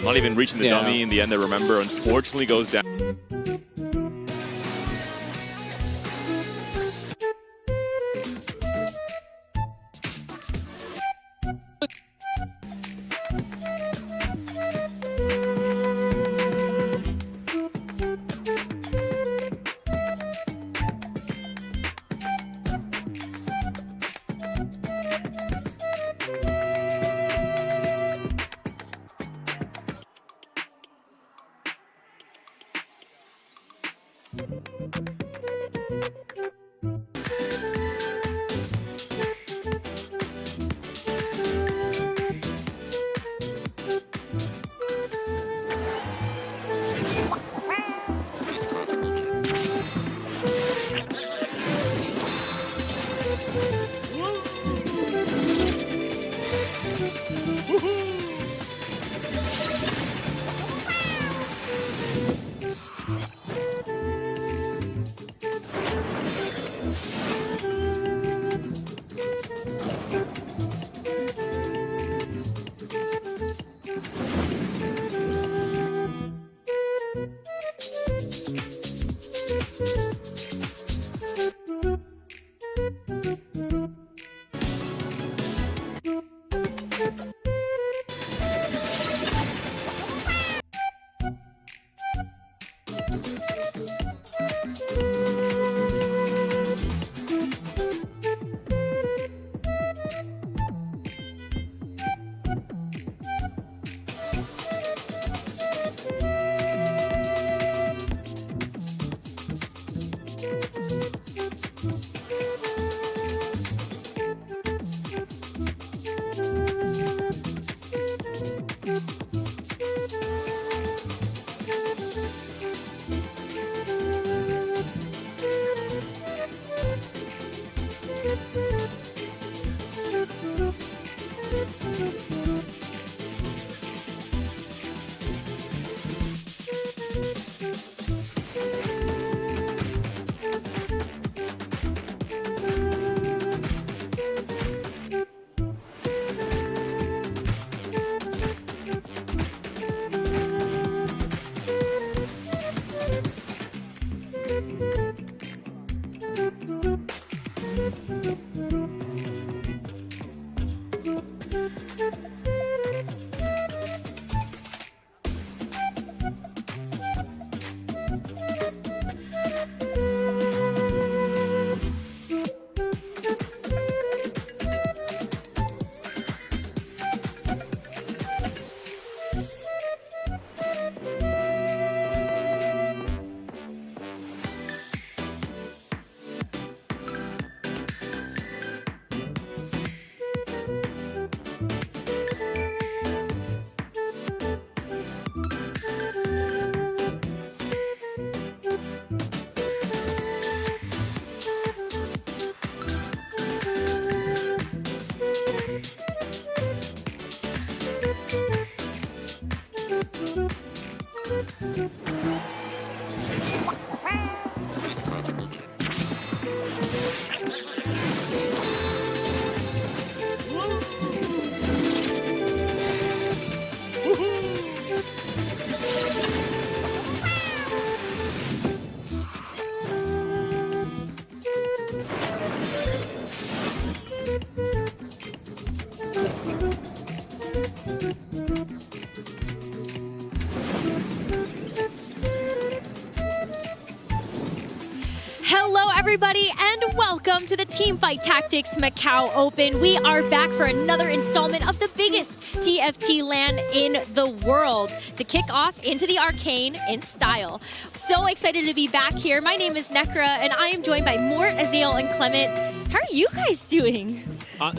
Not even reaching the dummy in the end. I remember, unfortunately, goes down. Hello everybody and welcome to the Teamfight Tactics Macau Open. We are back for another installment of the biggest TFT LAN in the world to kick off into the arcane in style. So excited to be back here. My name is Nekra and I am joined by Mort, Aziel, and Clement. How are you guys doing?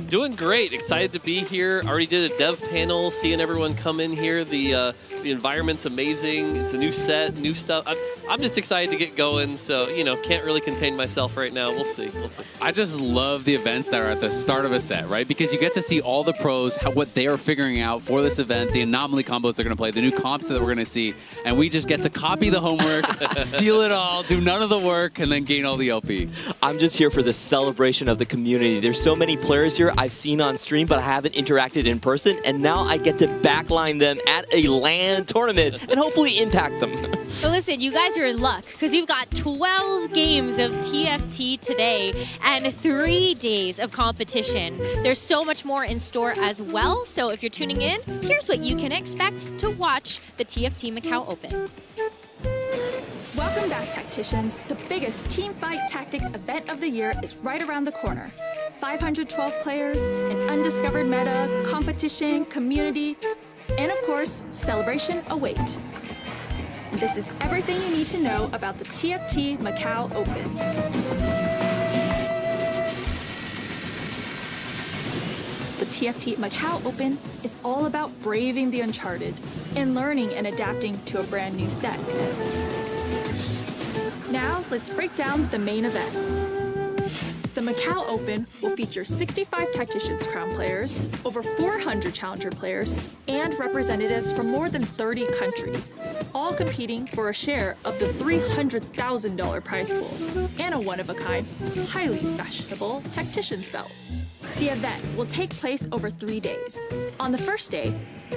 Doing great. Excited to be here. Already did a dev panel, seeing everyone come in here. The environment's amazing. It's a new set, new stuff. I'm just excited to get going. So, you know, can't really contain myself right now. We'll see. We'll see. I just love the events that are at the start of a set, right? Because you get to see all the pros, what they are figuring out for this event, the anomaly combos they're going to play, the new comps that we're going to see, and we just get to copy the homework, steal it all, do none of the work, and then gain all the LP. I'm just here for the celebration celebration of the community. There's so many players here I've seen on stream, but I haven't interacted in person, and now I get to backline them at a LAN tournament and hopefully impact them. So listen, you guys are in luck because you've got 12 games of TFT today and 3 days of competition. There's so much more in store as well. So if you're tuning in, here's what you can expect to watch the TFT Macao Open. Welcome back, Tacticians. The biggest teamfight tactics event of the year is right around the corner. 512 players, an undiscovered meta, competition, community, and of course, celebration await. This is everything you need to know about the TFT Macao Open. The TFT Macao Open is all about braving the uncharted and learning and adapting to a brand new set. Now, let's break down the main event. The Macao Open will feature 65 Tacticians Crown players, over 400 Challenger players, and representatives from more than 30 countries, all competing for a share of the $300,000 prize pool and a one-of-a-kind, highly fashionable Tactician's belt. The event will take place over 3 days. On the first day,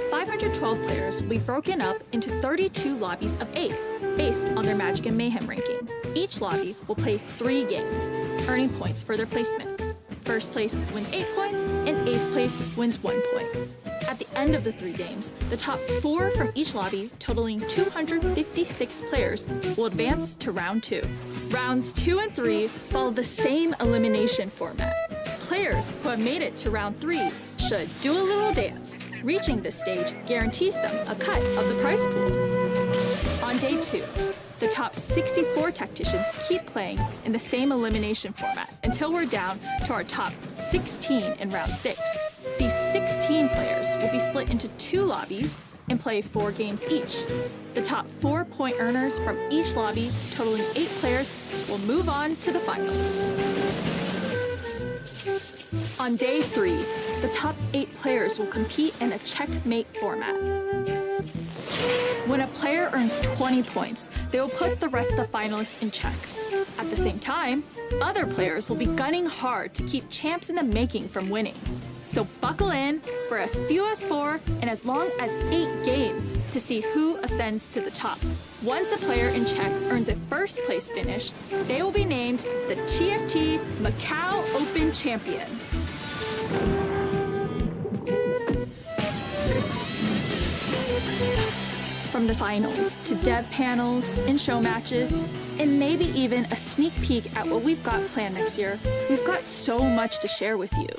512 players will be broken up into 32 lobbies of 8, based on their Magic and Mayhem ranking. Each lobby will play 3 games, earning points for their placement. First place wins 8 points, and 8th place wins 1 point. At the end of the 3 games, the top 4 from each lobby, totaling 256 players, will advance to round 2. Rounds 2 and 3 follow the same elimination format. Players who have made it to round 3 should do a little dance. Reaching this stage guarantees them a cut of the prize pool. On day 2, the top 64 Tacticians keep playing in the same elimination format until we're down to our top 16 in round 6. These 16 players will be split into 2 lobbies and play 4 games each. The top 4 point earners from each lobby, totaling 8 players, will move on to the finals. On day 3, the top 8 players will compete in a checkmate format. When a player earns 20 points, they will put the rest of the finalists in check. At the same time, other players will be gunning hard to keep champs in the making from winning. So buckle in for as few as 4 and as long as 8 games to see who ascends to the top. Once a player in check earns a first place finish, they will be named the TFT Macao Open Champion. From the finals to dev panels and show matches, and maybe even a sneak peek at what we've got planned next year, we've got so much to share with you.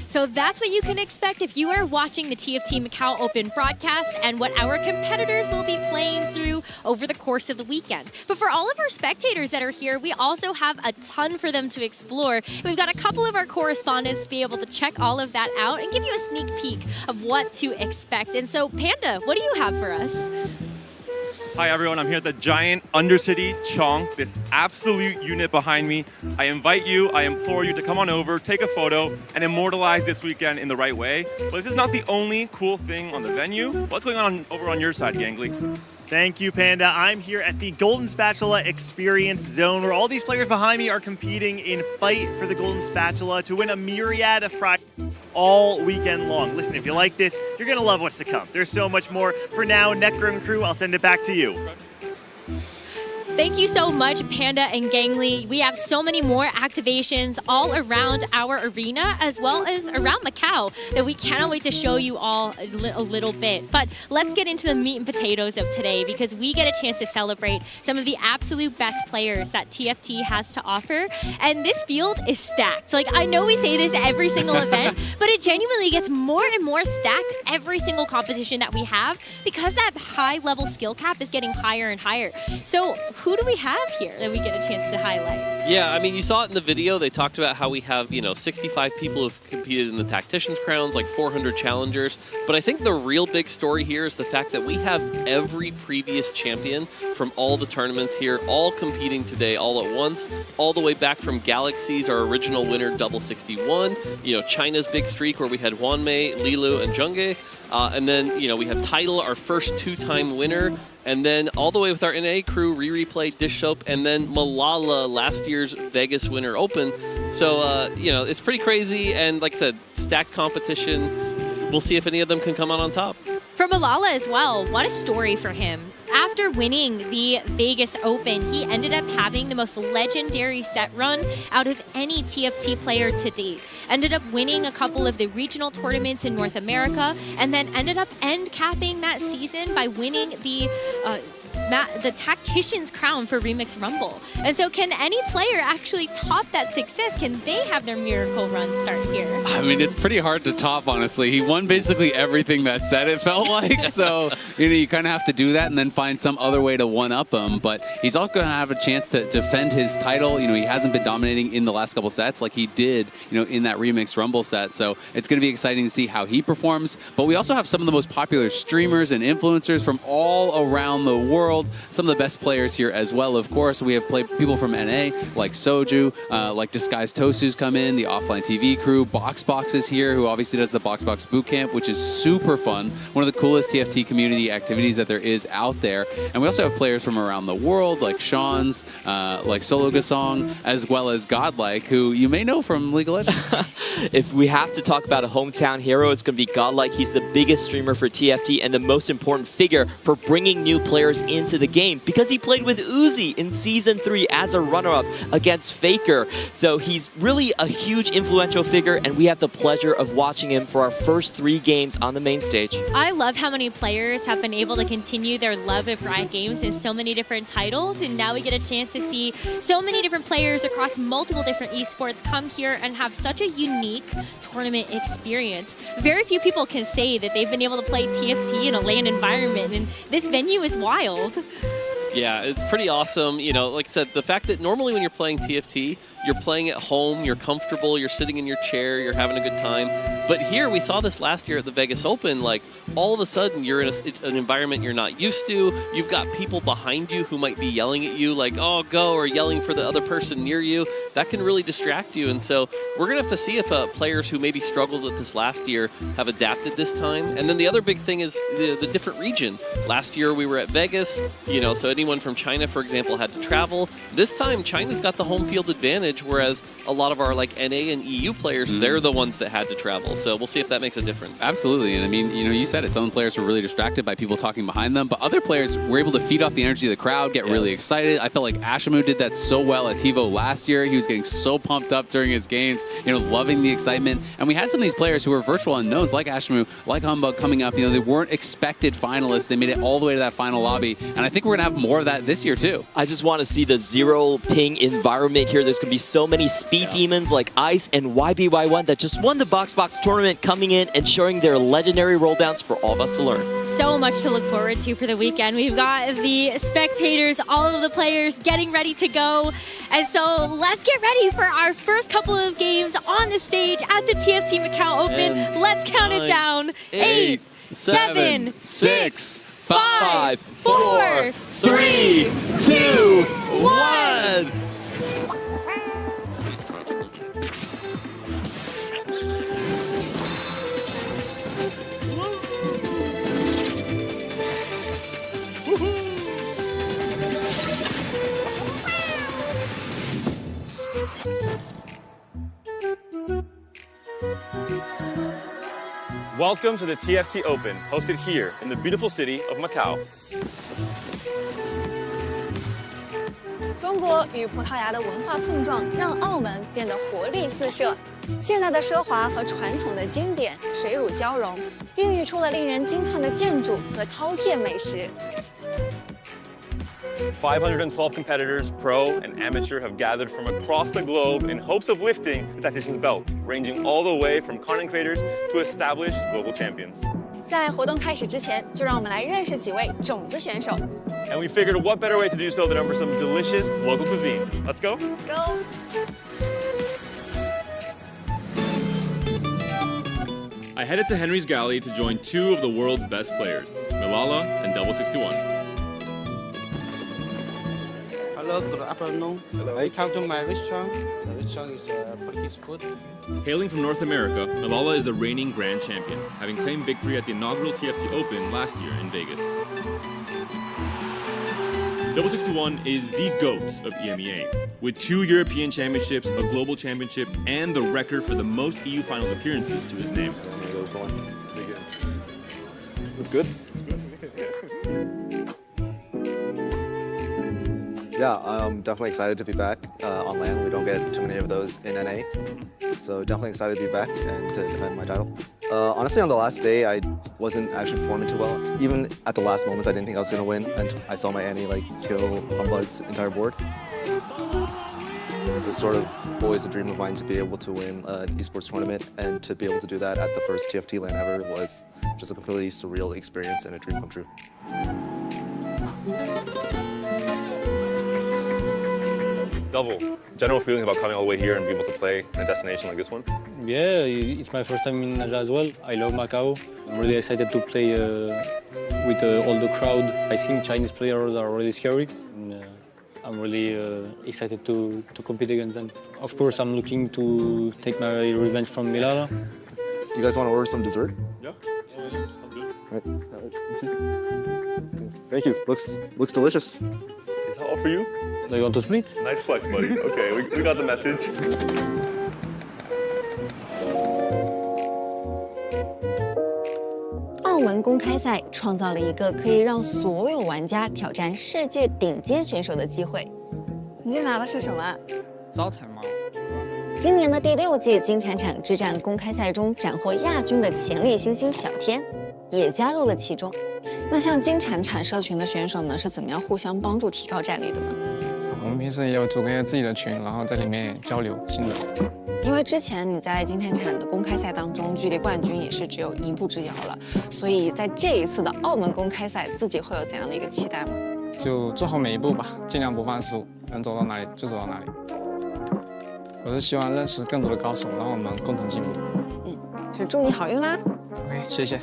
So that's what you can expect if you are watching the TFT Macao Open broadcast and what our competitors will be playing through over the course of the weekend. But for all of our spectators that are here, we also have a ton for them to explore. We've got a couple of our correspondents to be able to check all of that out and give you a sneak peek of what to expect. And so, Panda, what do you have for us? Hi everyone, I'm here at the giant Undercity Chonk, this absolute unit behind me. I invite you, I implore you to come on over, take a photo, and immortalize this weekend in the right way. But this is not the only cool thing on the venue. What's going on over on your side, Gangly? Thank you, Panda. I'm here at the Golden Spatula Experience Zone, where all these players behind me are competing in Fight for the Golden Spatula to win a myriad of prizes all weekend long. Listen, if you like this, you're going to love what's to come. There's so much more. For now, Necrum crew, I'll send it back to you. Thank you so much, Panda and Gangly. We have so many more activations all around our arena as well as around Macau that we cannot wait to show you all a little bit. But let's get into the meat and potatoes of today because we get a chance to celebrate some of the absolute best players that TFT has to offer. And this field is stacked. Like, I know we say this every single event, but it genuinely gets more and more stacked every single competition that we have because that high level skill cap is getting higher and higher. So who who do we have here that we get a chance to highlight? Yeah, I mean, you saw it in the video. They talked about how we have, 65 people who've competed in the Tactician's Crowns, like 400 challengers. But I think the real big story here is the fact that we have every previous champion from all the tournaments here, all competing today all at once, all the way back from Galaxies, our original winner, Double 61, China's big streak where we had Wanmei, Lilu, and Zhengge. And then, we have Tidal, our first 2-time winner. And then all the way with our NA crew, Replay, Dish Soap, and then Malala, last year's Vegas Winter Open. So, it's pretty crazy. And like I said, stacked competition. We'll see if any of them can come out on top. For Malala as well, what a story for him. After winning the Vegas Open, he ended up having the most legendary set run out of any TFT player to date. Ended up winning a couple of the regional tournaments in North America, and then ended up end capping that season by winning the Tactician's Crown for Remix Rumble. And so can any player actually top that success? Can they have their miracle run start here? I mean, it's pretty hard to top, honestly. He won basically everything that set, it felt like. So, you kind of have to do that and then find some other way to one-up him. But he's also going to have a chance to defend his title. He hasn't been dominating in the last couple sets like he did, in that Remix Rumble set. So it's going to be exciting to see how he performs. But we also have some of the most popular streamers and influencers from all around the world. Some of the best players here as well, of course. We have people from NA like Soju, like Disguised Tosu's come in, the Offline TV crew. Boxbox is here, who obviously does the Boxbox Bootcamp, which is super fun. One of the coolest TFT community activities that there is out there. And we also have players from around the world like Sean's, like Solo Gasong, as well as Godlike, who you may know from League of Legends. If we have to talk about a hometown hero, it's going to be Godlike. He's the biggest streamer for TFT and the most important figure for bringing new players into the game because he played with Uzi in Season 3 as a runner-up against Faker. So he's really a huge influential figure, and we have the pleasure of watching him for our first 3 games on the main stage. I love how many players have been able to continue their love of Riot Games in so many different titles, and now we get a chance to see so many different players across multiple different esports come here and have such a unique tournament experience. Very few people can say that they've been able to play TFT in a LAN environment, and this venue is wild. Yeah, it's pretty awesome. Like I said, the fact that normally when you're playing TFT, you're playing at home, you're comfortable, you're sitting in your chair, you're having a good time. But here, we saw this last year at the Vegas Open, like all of a sudden you're in an environment you're not used to. You've got people behind you who might be yelling at you like, oh, go, or yelling for the other person near you. That can really distract you. And so we're going to have to see if players who maybe struggled with this last year have adapted this time. And then the other big thing is the different region. Last year we were at Vegas, so anyone from China, for example, had to travel. This time, China's got the home field advantage, whereas a lot of our NA and EU players, they're the ones that had to travel. So we'll see if that makes a difference. Absolutely. And I mean, you said it. Some players were really distracted by people talking behind them, but other players were able to feed off the energy of the crowd, get really excited. I felt like Ashamu did that so well at TiVo last year. He was getting so pumped up during his games, loving the excitement. And we had some of these players who were virtual unknowns, like Ashamu, like Humbug, coming up. They weren't expected finalists. They made it all the way to that final lobby. And I think we're going to have more of that this year, too. I just want to see the zero ping environment here. There's going to be so many speed demons like Ice and YBY1 that just won the Boxbox tournament, coming in and showing their legendary rolldowns for all of us to learn. So much to look forward to for the weekend. We've got the spectators, all of the players getting ready to go. And so let's get ready for our first couple of games on the stage at the TFT Macao Open. Let's count it down. 8, 7, 6, 5, 4, 3, 2, 1. Welcome to the TFT Open, hosted here in the beautiful city of Macau. 中国与葡萄牙的文化碰撞，让澳门变得活力四射。现代的奢华和传统的经典水乳交融，孕育出了令人惊叹的建筑和饕餮美食。 512 competitors, pro and amateur, have gathered from across the globe in hopes of lifting the Tactician's belt, ranging all the way from content creators to established global champions. 在活动开始之前，就让我们来认识几位种子选手。And we figured what better way to do so than over some delicious local cuisine. Let's go. Go！ I headed to Henry's Galley to join two of the world's best players, Malala and Double 61. Hello, good afternoon. Welcome to my restaurant. The restaurant is Portuguese food. Hailing from North America, Malala is the reigning grand champion, having claimed victory at the inaugural TFT Open last year in Vegas. Double 61 is the GOAT of EMEA, with 2 European championships, a global championship, and the record for the most EU finals appearances to his name. Looks good. Yeah, I'm definitely excited to be back on land. We don't get too many of those in NA. So definitely excited to be back and to defend my title. Honestly, on the last day, I wasn't actually performing too well. Even at the last moments, I didn't think I was going to win, and I saw my Annie kill Humbug's entire board. It was sort of always a dream of mine to be able to win an esports tournament, and to be able to do that at the first TFT LAN ever was just a completely surreal experience and a dream come true. Double. General feeling about coming all the way here and being able to play in a destination like this one? Yeah, it's my first time in Asia as well. I love Macau. I'm really excited to play with all the crowd. I think Chinese players are really scary. And, I'm really excited to compete against them. Of course, I'm looking to take my revenge from Milala. You guys want to order some dessert? Yeah. Sounds good. Right. Let's see. Thank you. Looks delicious. Is that all for you? Do you want to split? Nice flex, buddy. Okay, we got the message. 澳门公开赛创造了一个可以让所有玩家挑战世界顶尖选手的机会。你这拿的是什么？招财猫。今年的第6届金铲铲之战公开赛中斩获亚军的潜力新星小天，也加入了其中。那像金铲铲社群的选手们是怎么样互相帮助提高战力的呢？我们平时也有组个自己的群，然后在里面交流心得。因为之前你在金铲铲的公开赛当中，距离冠军也是只有一步之遥了，所以在这一次的澳门公开赛，自己会有怎样的一个期待吗？就做好每一步吧，尽量不犯失误，能走到哪里就走到哪里。我是希望认识更多的高手，然后我们共同进步。就祝你好运啦 OK， 谢谢。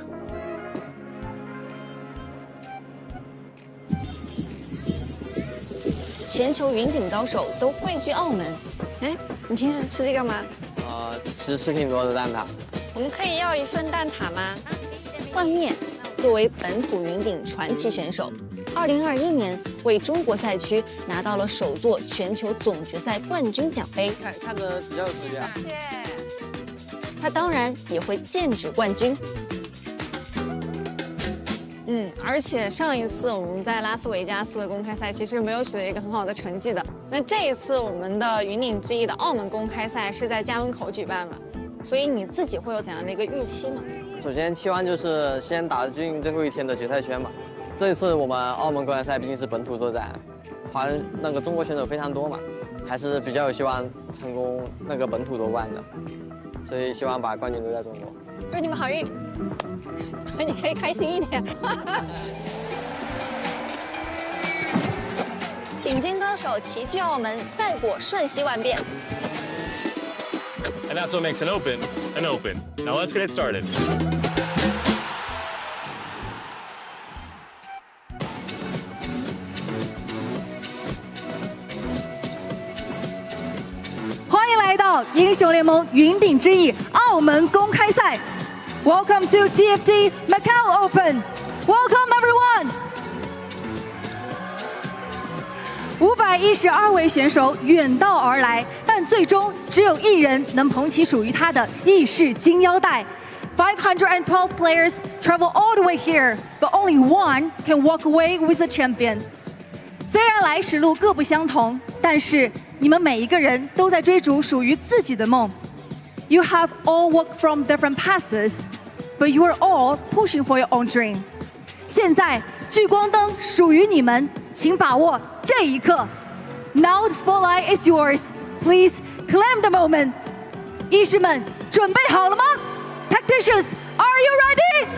全球云顶高手都汇聚澳门。哎，你平时吃这个吗？吃挺多的蛋挞。我们可以要一份蛋挞吗？幻灭作为本土云顶传奇选手，2021年为中国赛区拿到了首座全球总决赛冠军奖杯。看着比较有实力啊。他当然也会剑指冠军。而且上一次我们在拉斯维加斯的公开赛其实没有取得一个很好的成绩的。那这一次我们的云顶之弈的澳门公开赛是在家门口举办嘛，所以你自己会有怎样的一个预期呢？首先期望就是先打进最后一天的决赛圈嘛。这一次我们澳门公开赛毕竟是本土作战，中国选手非常多嘛，还是比较有希望成功本土夺冠的，所以希望把冠军留在中国。祝你们好运！你可以开心一点。顶尖高手齐聚澳门，赛果瞬息万变。And that's what makes an open. Now let's get it started. 欢迎来到英雄联盟云顶之弈澳门公开赛。Welcome to Tft Macao Open. Welcome everyone. 512位选手远道而来，但最终只有1人能捧起属于他的意式金腰带。512 players travel all the way here, but only one can walk away with the champion. 虽然来时路各不相同，但是你们每一个人都在追逐属于自己的梦。You have all walked from different paths, but you are all pushing for your own dream. 现在聚光灯属于你们，请把握这一刻。Now the spotlight is yours. Please claim the moment. 医师们准备好了吗？ Tacticians, are you ready?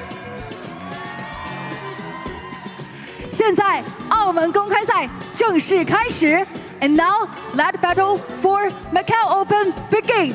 现在澳门公开赛正式开始 ，and now let battle for Macau Open begin.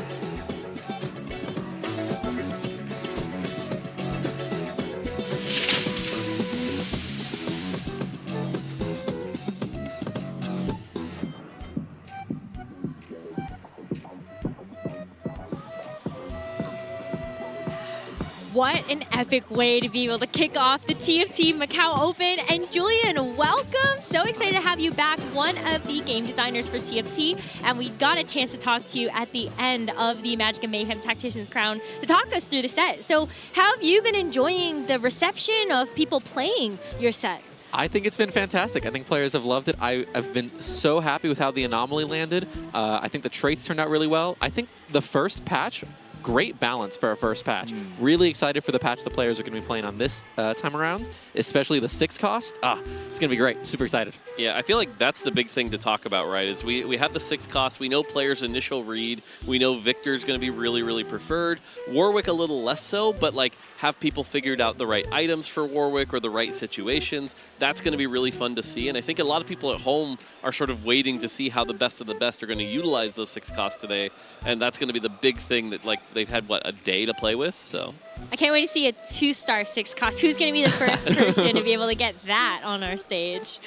What an epic way to be able to kick off the TFT Macau Open. And Julian, welcome. So excited to have you back, one of the game designers for TFT. And we got a chance to talk to you at the end of the Magic and Mayhem Tactician's Crown to talk us through the set. So how have you been enjoying the reception of people playing your set? I think it's been fantastic. I think players have loved it. I've been so happy with how the Anomaly landed. I think the traits turned out really well. I think the first patch, great balance for a first patch. Really excited for the patch the players are going to be playing on this time around, especially the 6 cost. It's going to be great. Super excited. Yeah, I feel like that's the big thing to talk about, right? Is we have the 6 cost. We know players' initial read. We know Victor's going to be really, really preferred. Warwick a little less so, but like have people figured out the right items for Warwick or the right situations. That's going to be really fun to see. And I think a lot of people at home are sort of waiting to see how the best of the best are going to utilize those 6 costs today. And that's going to be the big thing that like they've had, what, a day to play with? So I can't wait to see a 2-star 6 cost. Who's going to be the first person to be able to get that on our stage?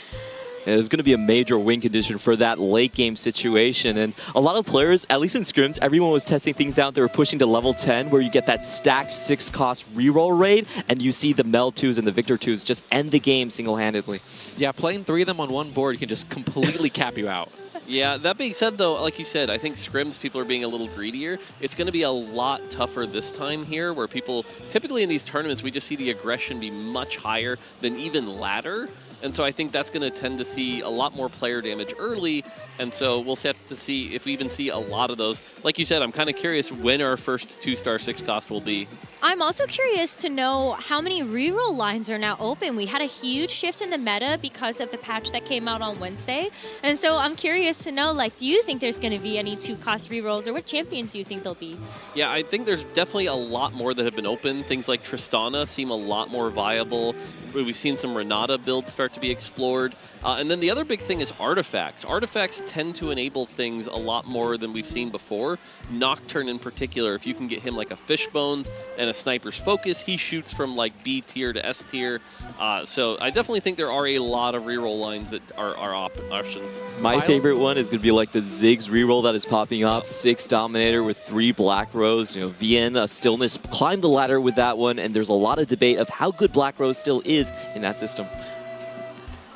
It's going to be a major win condition for that late game situation. And a lot of players, at least in scrims, everyone was testing things out. They were pushing to level 10 where you get that stacked 6 cost reroll rate and you see the Mel 2s and the Victor 2s just end the game single-handedly. Yeah, playing 3 of them on one board can just completely cap you out. Yeah, that being said, though, like you said, I think scrims, people are being a little greedier. It's going to be a lot tougher this time here, where people, typically in these tournaments, we just see the aggression be much higher than even ladder. And so I think that's going to tend to see a lot more player damage early. And so we'll have to see if we even see a lot of those. Like you said, I'm kind of curious when our first 2-star 6 cost will be. I'm also curious to know how many reroll lines are now open. We had a huge shift in the meta because of the patch that came out on Wednesday. And so I'm curious to know, like, do you think there's going to be any 2-cost rerolls, or what champions do you think there'll be? Yeah, I think there's definitely a lot more that have been open. Things like Tristana seem a lot more viable. We've seen some Renata builds start to be explored. And then the other big thing is artifacts. Artifacts tend to enable things a lot more than we've seen before. Nocturne in particular, if you can get him like a Fishbones and a Sniper's Focus, he shoots from like B tier to S tier. So I definitely think there are a lot of reroll lines that are options. My favorite one is going to be like the Ziggs reroll that is popping up. 6 Dominator with 3 Black Rose. You know, Vienna, Stillness, climb the ladder with that one. And there's a lot of debate of how good Black Rose still is in that system.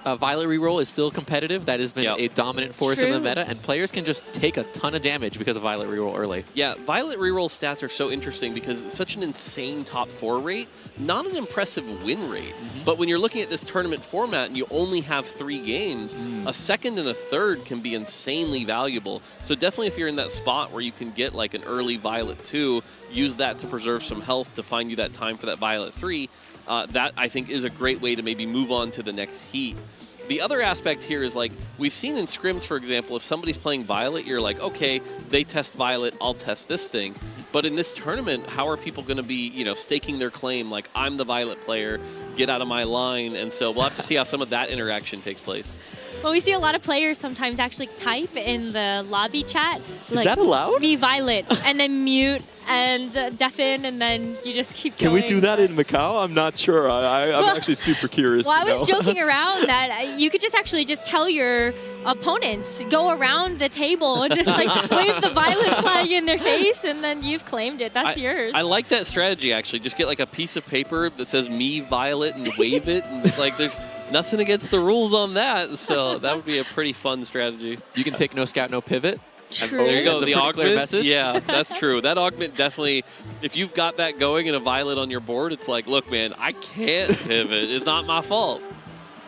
Violet reroll is still competitive. That has been a dominant force in the meta, and players can just take a ton of damage because of Violet reroll early. Yeah, Violet reroll stats are so interesting because it's such an insane top 4 rate, not an impressive win rate. But when you're looking at this tournament format and you only have 3 games, a second and a third can be insanely valuable. So definitely if you're in that spot where you can get like an early Violet 2, use that to preserve some health to find you that time for that Violet 3, that I think is a great way to maybe move on to the next heat. The other aspect here is, like, we've seen in scrims, for example, if somebody's playing Violet, you're like, okay, they test Violet, I'll test this thing. But in this tournament, how are people going to be, you know, staking their claim, like, I'm the Violet player, get out of my line? And so we'll have to see how some of that interaction takes place. Well, we see a lot of players sometimes actually type in the lobby chat, like, is that allowed? Me Violet, and then mute and deafen, and then you just keep going. Can we do that in Macau? I'm not sure. I'm actually super curious. Well, to I was know. joking around that you could just actually just tell your opponents, go around the table and just like wave the Violet flag in their face, and then you've claimed it. That's yours. I like that strategy, actually. Just get like a piece of paper that says me Violet and wave it. And like there's nothing against the rules on that. So that would be a pretty fun strategy. You can take no scout, no pivot. True. There you go, That's a the pretty clear augment. message. Yeah, that's true. That augment definitely, if you've got that going in a Violet on your board, it's like, look, man, I can't pivot. It's not my fault.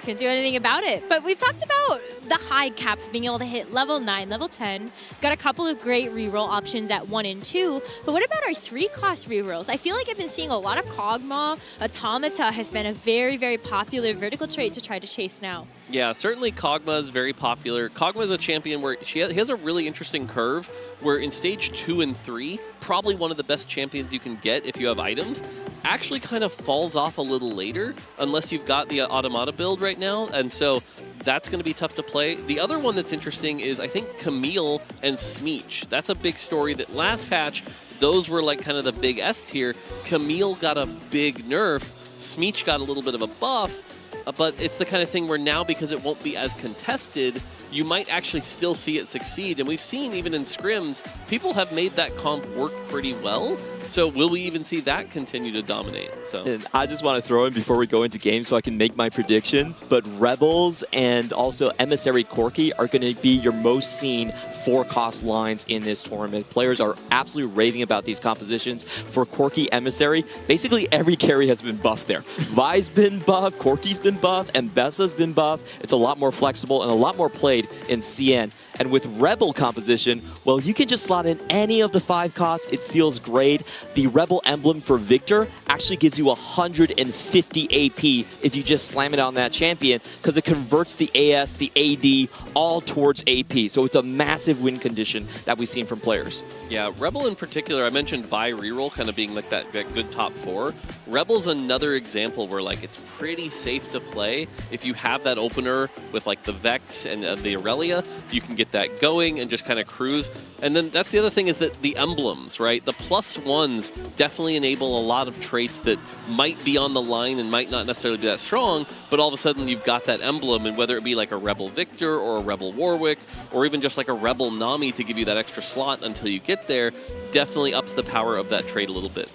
Couldn't do anything about it. But we've talked about the high caps, being able to hit level 9, level 10. Got a couple of great reroll options at 1 and 2. But what about our 3-cost rerolls? I feel like I've been seeing a lot of Kog'Maw. Automata has been a very, very popular vertical trait to try to chase now. Yeah, certainly Kog'Maw is very popular. Kog'Maw is a champion where he has a really interesting curve where in stage 2 and 3, probably one of the best champions you can get if you have items, actually kind of falls off a little later unless you've got the Automata build right now. And so that's going to be tough to play. The other one that's interesting is I think Camille and Smeech. That's a big story that last patch, those were like kind of the big S tier. Camille got a big nerf. Smeech got a little bit of a buff. But it's the kind of thing where now, because it won't be as contested, you might actually still see it succeed. And we've seen even in scrims, people have made that comp work pretty well. So will we even see that continue to dominate? So and I just want to throw in before we go into games so I can make my predictions. But Rebels and also Emissary Corki are going to be your most seen 4-cost lines in this tournament. Players are absolutely raving about these compositions. For Corki Emissary, basically every carry has been buffed there. Vi's been buffed, Corki's been buffed, and Bessa's been buffed. It's a lot more flexible and a lot more played in CN. And with Rebel composition, well, you can just slot in any of the 5 costs. It feels great. The Rebel emblem for Victor actually gives you 150 AP if you just slam it on that champion, because it converts the AS, the AD, all towards AP. So it's a massive win condition that we've seen from players. yeah, Rebel in particular, I mentioned Vi reroll kind of being like that good top 4. Rebel's another example where like it's pretty safe to play. If you have that opener with like the Vex and the Aurelia, you can get that going and just kind of cruise. And then that's the other thing is that the emblems, right? The +1s definitely enable a lot of traits that might be on the line and might not necessarily be that strong, but all of a sudden you've got that emblem, and whether it be like a Rebel Victor or a Rebel Warwick or even just like a Rebel Nami to give you that extra slot until you get there, definitely ups the power of that trait a little bit.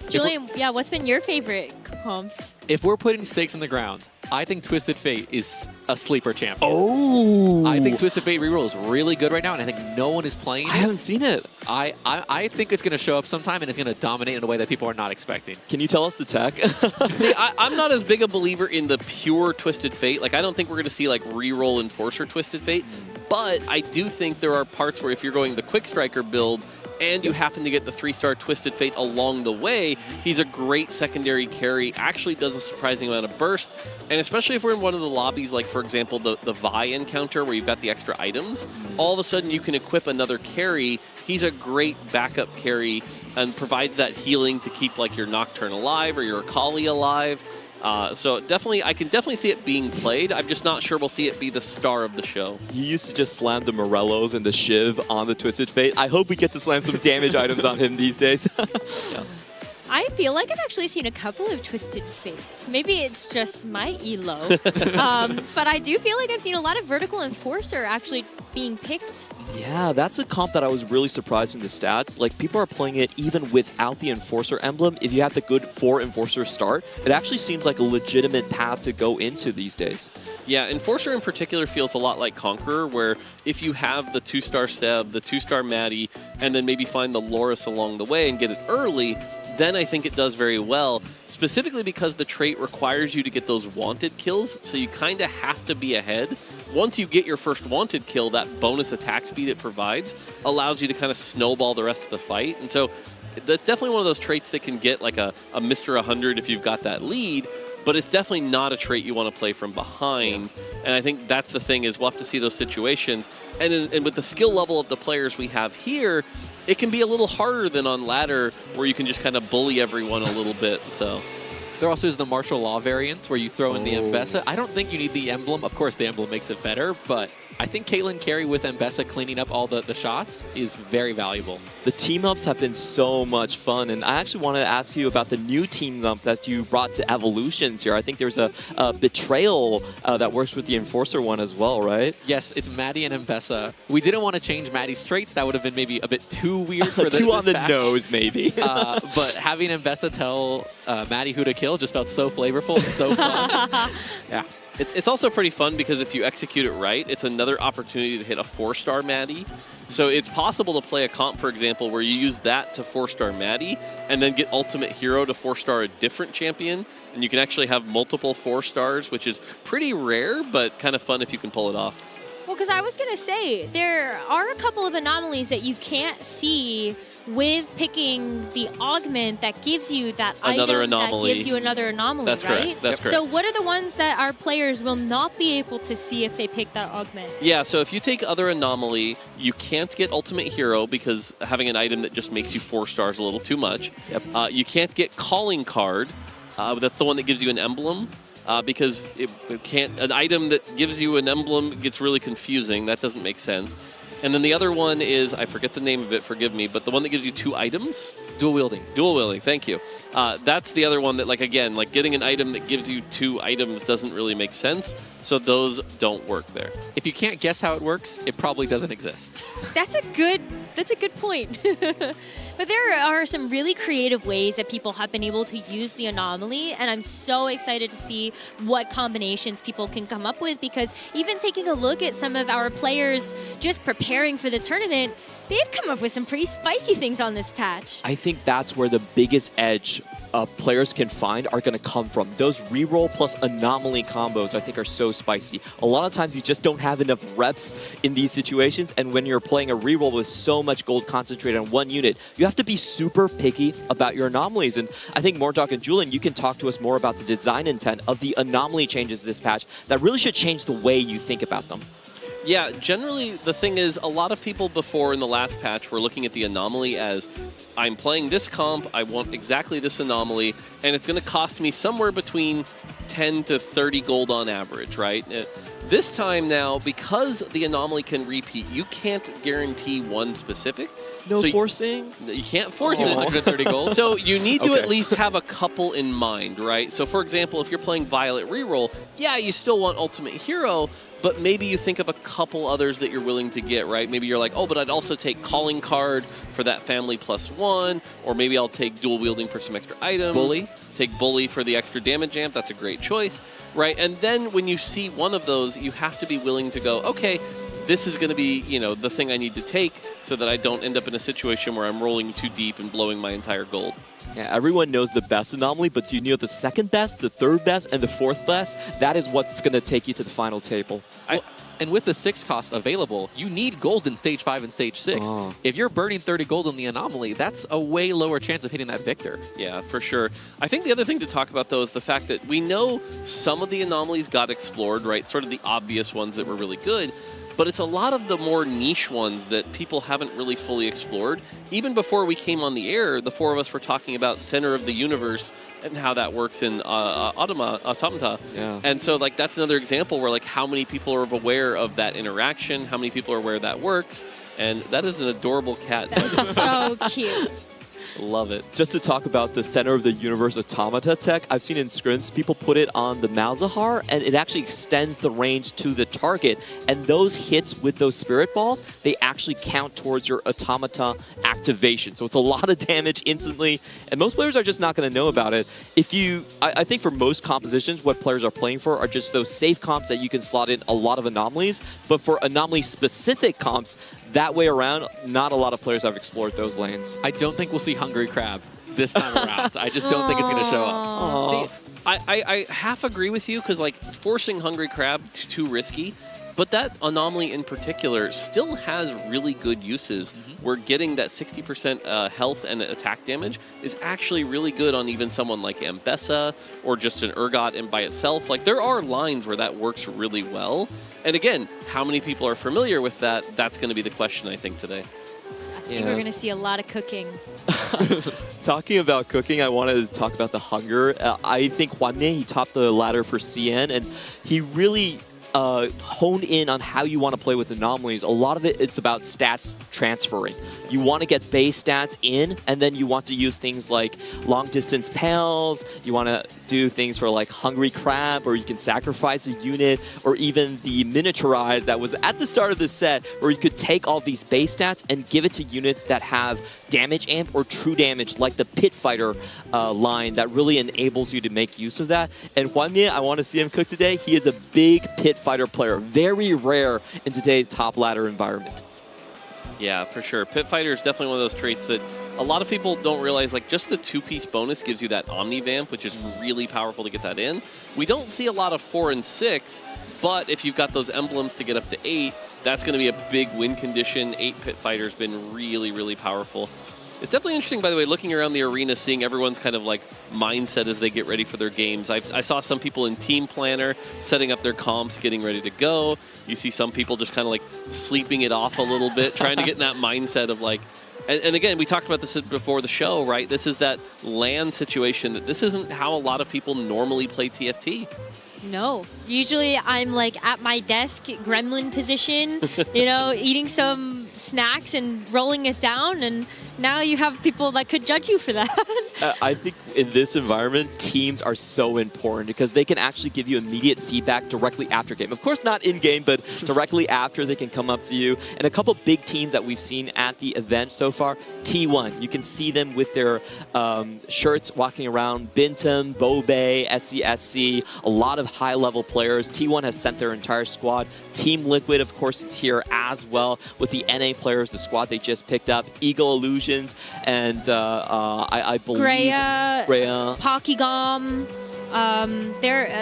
Julian, yeah, what's been your favorite comps? If we're putting stakes in the ground, I think Twisted Fate is a sleeper champion. Oh! I think Twisted Fate reroll is really good right now, and I think no one is playing it. I haven't seen it. I think it's going to show up sometime, and it's going to dominate in a way that people are not expecting. Can you tell us the tech? See, I'm not as big a believer in the pure Twisted Fate. Like, I don't think we're going to see, like, reroll Enforcer Twisted Fate. But I do think there are parts where if you're going the Quick Striker build, and you happen to get the 3-star Twisted Fate along the way, he's a great secondary carry, actually does a surprising amount of burst, and especially if we're in one of the lobbies, like for example the Vi encounter where you've got the extra items, all of a sudden you can equip another carry. He's a great backup carry and provides that healing to keep like your Nocturne alive or your Akali alive. So definitely, I can definitely see it being played. I'm just not sure we'll see it be the star of the show. He used to just slam the Morellos and the Shiv on the Twisted Fate. I hope we get to slam some damage items on him these days. Yeah. I feel like I've actually seen a couple of Twisted Fates. Maybe it's just my elo. But I do feel like I've seen a lot of Vertical Enforcer actually being picked. Yeah, that's a comp that I was really surprised in the stats. Like, people are playing it even without the Enforcer emblem. If you have the good 4 Enforcer start, it actually seems like a legitimate path to go into these days. Yeah, Enforcer in particular feels a lot like Conqueror, where if you have the 2-star Seb, the 2-star Maddie, and then maybe find the Loris along the way and get it early, then I think it does very well, specifically because the trait requires you to get those wanted kills, so you kind of have to be ahead. Once you get your first wanted kill, that bonus attack speed it provides allows you to kind of snowball the rest of the fight. And so that's definitely one of those traits that can get like a Mr. 100 if you've got that lead, but it's definitely not a trait you want to play from behind. And I think that's the thing, is we'll have to see those situations. And with the skill level of the players we have here, it can be a little harder than on ladder, where you can just kind of bully everyone a little bit. So There also is the martial law variant where you throw in the Mbessa. I don't think you need the emblem. Of course, the emblem makes it better, but I think Caitlyn carry with Mbessa cleaning up all the shots is very valuable. The team-ups have been so much fun, and I actually wanted to ask you about the new team-up that you brought to Evolutions here. I think there's a Betrayal that works with the Enforcer one as well, right? Yes, it's Maddie and Mbessa. We didn't want to change Maddie's traits. That would have been maybe a bit too weird for Too on the patch. nose, maybe. But having Mbessa tell Maddie who to kill just felt so flavorful and so fun. Yeah. It's also pretty fun because if you execute it right, it's another opportunity to hit a 4-star Maddie. So it's possible to play a comp, for example, where you use that to 4-star Maddie and then get Ultimate Hero to 4-star a different champion. And you can actually have multiple 4-stars, which is pretty rare, but kind of fun if you can pull it off. Well, because I was going to say, there are a couple of anomalies that you can't see with picking the augment that gives you that Another item anomaly. that gives you another anomaly, That's right? correct. That's correct. So what are the ones that our players will not be able to see if they pick that augment? Yeah, so if you take other anomaly, you can't get ultimate hero because having an item that just makes you 4 stars a little too much. Yep. You can't get calling card. That's the one that gives you an emblem. Because it can't, an item that gives you an emblem gets really confusing. That doesn't make sense. And then the other one is, I forget the name of it, forgive me, but the one that gives you 2 items? Dual wielding. Dual wielding, thank you. That's the other one that, like, again, like getting an item that gives you 2 items doesn't really make sense. So those don't work there. If you can't guess how it works, it probably doesn't exist. That's a good point. But there are some really creative ways that people have been able to use the anomaly, and I'm so excited to see what combinations people can come up with, because even taking a look at some of our players just preparing for the tournament, they've come up with some pretty spicy things on this patch. I think that's where the biggest edge players can find are going to come from. Those reroll plus anomaly combos I think are so spicy. A lot of times you just don't have enough reps in these situations, and when you're playing a reroll with so much gold concentrated on one unit, you have to be super picky about your anomalies. And I think Mordok and Julian, you can talk to us more about the design intent of the anomaly changes this patch that really should change the way you think about them. Yeah, generally the thing is, a lot of people before in the last patch were looking at the anomaly as, I'm playing this comp, I want exactly this anomaly, and it's going to cost me somewhere between 10 to 30 gold on average, right? This time now, because the anomaly can repeat, you can't guarantee one specific. No so forcing? You can't force it. 130 gold. So you need to at least have a couple in mind, right? So for example, if you're playing Violet Reroll, yeah, you still want Ultimate Hero, but maybe you think of a couple others that you're willing to get, right? Maybe you're like, oh, but I'd also take Calling Card for that family +1, or maybe I'll take Dual Wielding for some extra items. Bully? Take Bully for the extra damage amp. That's a great choice, right? And then when you see one of those, you have to be willing to go, okay, this is going to be, you know, the thing I need to take so that I don't end up in a situation where I'm rolling too deep and blowing my entire gold. Yeah, everyone knows the best anomaly, but do you know the second best, the third best, and the fourth best? That is what's going to take you to the final table. And with the 6 cost available, you need gold in Stage 5 and Stage 6. Oh. If you're burning 30 gold on the anomaly, that's a way lower chance of hitting that Victor. Yeah, for sure. I think the other thing to talk about, though, is the fact that we know some of the anomalies got explored, right? Sort of the obvious ones that were really good. But it's a lot of the more niche ones that people haven't really fully explored. Even before we came on the air, the 4 of us were talking about Center of the Universe and how that works in Automata. Yeah. And so, like, that's another example where, like, how many people are aware of that interaction, how many people are aware that works, and that is an adorable cat. That's so cute. Love it. Just to talk about the Center of the Universe Automata tech, I've seen in scrims, people put it on the Malzahar, and it actually extends the range to the target. And those hits with those Spirit Balls, they actually count towards your Automata activation. So it's a lot of damage instantly, and most players are just not going to know about it. I think for most compositions, what players are playing for are just those safe comps that you can slot in a lot of anomalies. But for anomaly-specific comps, that way around, not a lot of players have explored those lanes. I don't think we'll see Hungry Crab this time around. I just don't think it's going to show up. See, I half agree with you because, like, forcing Hungry Crab too risky, but that anomaly in particular still has really good uses where getting that 60% health and attack damage is actually really good on even someone like Ambessa or just an Urgot and by itself. Like, there are lines where that works really well. And again, how many people are familiar with that? That's going to be the question, I think, today. I think we're going to see a lot of cooking. Talking about cooking, I wanted to talk about the hunger. I think Hwan Mie, he topped the ladder for CN, and he really honed in on how you want to play with anomalies. A lot of it's about stats transferring. You want to get base stats in, and then you want to use things like long distance pals. You want to do things for like Hungry Crab, or you can sacrifice a unit, or even the miniaturize that was at the start of the set, where you could take all these base stats and give it to units that have damage amp or true damage, like the Pit Fighter line that really enables you to make use of that. And Hwan Mie, I want to see him cook today. He is a big Pit Fighter player, very rare in today's top ladder environment. Yeah, for sure. Pit Fighter is definitely one of those traits that a lot of people don't realize like just the 2-piece bonus gives you that Omni Vamp, which is really powerful to get that in. We don't see a lot of 4 and 6, but if you've got those emblems to get up to 8, that's going to be a big win condition. 8 Pit Fighter's been really, really powerful. It's definitely interesting, by the way, looking around the arena, seeing everyone's kind of like mindset as they get ready for their games. I saw some people in Team Planner setting up their comps, getting ready to go. You see some people just kind of like sleeping it off a little bit, trying to get in that mindset of like, and again, we talked about this before the show, right? This is that LAN situation that this isn't how a lot of people normally play TFT. No. Usually I'm like at my desk, gremlin position, you know, eating some snacks and rolling it down, and now you have people that could judge you for that. I think in this environment, teams are so important because they can actually give you immediate feedback directly after game. Of course, not in-game, but directly after they can come up to you. And a couple big teams that we've seen at the event so far, T1. You can see them with their shirts walking around. Bintum, Bobe, SCSC, a lot of high-level players. T1 has sent their entire squad. Team Liquid, of course, is here as well with the NA players, the squad they just picked up. Eagle Illusions, and I believe Greya, Greya. Pokegom.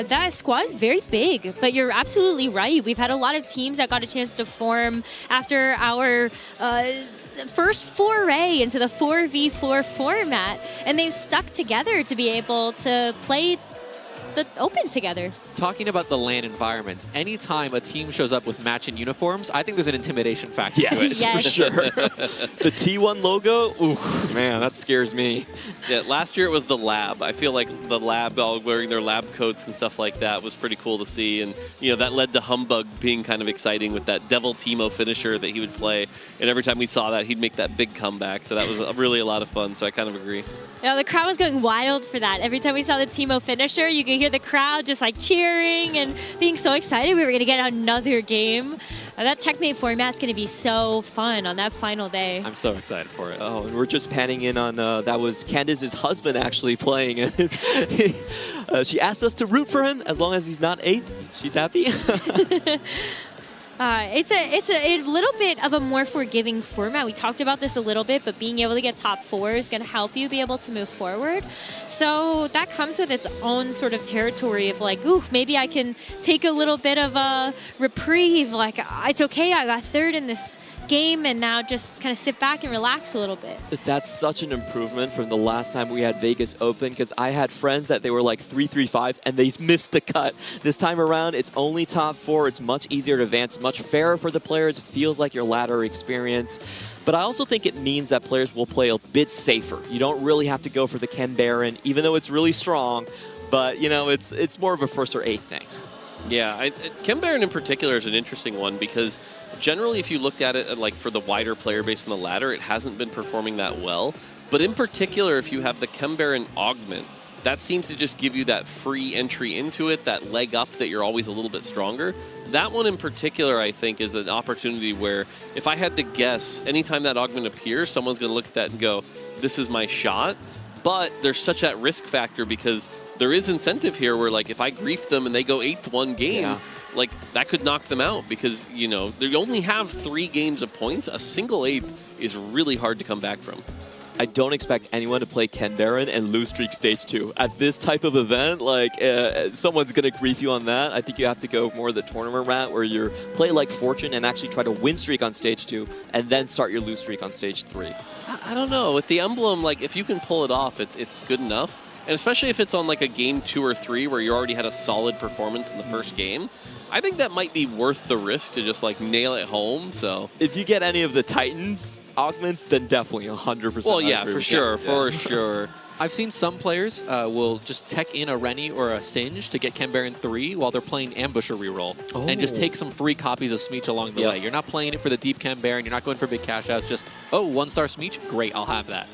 That squad is very big, but you're absolutely right. We've had a lot of teams that got a chance to form after our first foray into the 4v4 format, and they've stuck together to be able to play the Open together. Talking about the LAN environment, anytime a team shows up with matching uniforms, I think there's an intimidation factor to it. Yes, for sure. The T1 logo, ooh, man, that scares me. Yeah, last year it was the lab. I feel like the lab all wearing their lab coats and stuff like that was pretty cool to see. And, you know, that led to Humbug being kind of exciting with that Devil Teemo finisher that he would play. And every time we saw that, he'd make that big comeback. So that was really a lot of fun. So I kind of agree. Yeah, the crowd was going wild for that. Every time we saw the Teemo finisher, you could hear the crowd just like cheering and being so excited we were going to get another game. That checkmate format is going to be so fun on that final day. I'm so excited for it. Oh, and we're just panning in on, that was Candace's husband actually playing. She asked us to root for him as long as he's not 8. She's happy. It's a little bit of a more forgiving format. We talked about this a little bit, but being able to get top 4 is going to help you be able to move forward. So that comes with its own sort of territory of like, ooh, maybe I can take a little bit of a reprieve. Like, it's okay, I got 3rd in this game, and now just kind of sit back and relax a little bit. That's such an improvement from the last time we had Vegas Open, because I had friends that they were like 3-3-5 and they missed the cut. This time around, it's only top 4. It's much easier to advance, much fairer for the players. It feels like your ladder experience. But I also think it means that players will play a bit safer. You don't really have to go for the Ken Baron, even though it's really strong. But, you know, it's more of a 1st or 8th thing. Yeah, Ken Baron in particular is an interesting one because generally if you looked at it like for the wider player base on the ladder, it hasn't been performing that well. But in particular, if you have the Ken Baron augment, that seems to just give you that free entry into it, that leg up that you're always a little bit stronger. That one in particular, I think, is an opportunity where if I had to guess, anytime that augment appears, someone's going to look at that and go, this is my shot. But there's such that risk factor because there is incentive here where, like, if I grief them and they go 8th one game, like, that could knock them out because, you know, they only have 3 games of points. A single 8th is really hard to come back from. I don't expect anyone to play Ken Baron and lose streak stage 2. At this type of event, like, someone's going to grief you on that. I think you have to go more the tournament route where you play like Fortune and actually try to win streak on stage 2 and then start your lose streak on stage 3. I don't know. With the emblem, like, if you can pull it off, it's good enough. And especially if it's on, like, a game 2 or 3 where you already had a solid performance in the first game, I think that might be worth the risk to just, like, nail it home. So if you get any of the Titans augments, then definitely 100%. Well, yeah, for sure, for sure. I've seen some players will just tech in a Rennie or a Singe to get Ken Baron 3 while they're playing Ambusher reroll and just take some free copies of Smeech along the way. You're not playing it for the deep Ken Baron. You're not going for big cash outs. Just, oh, 1-star Smeech? Great, I'll have that.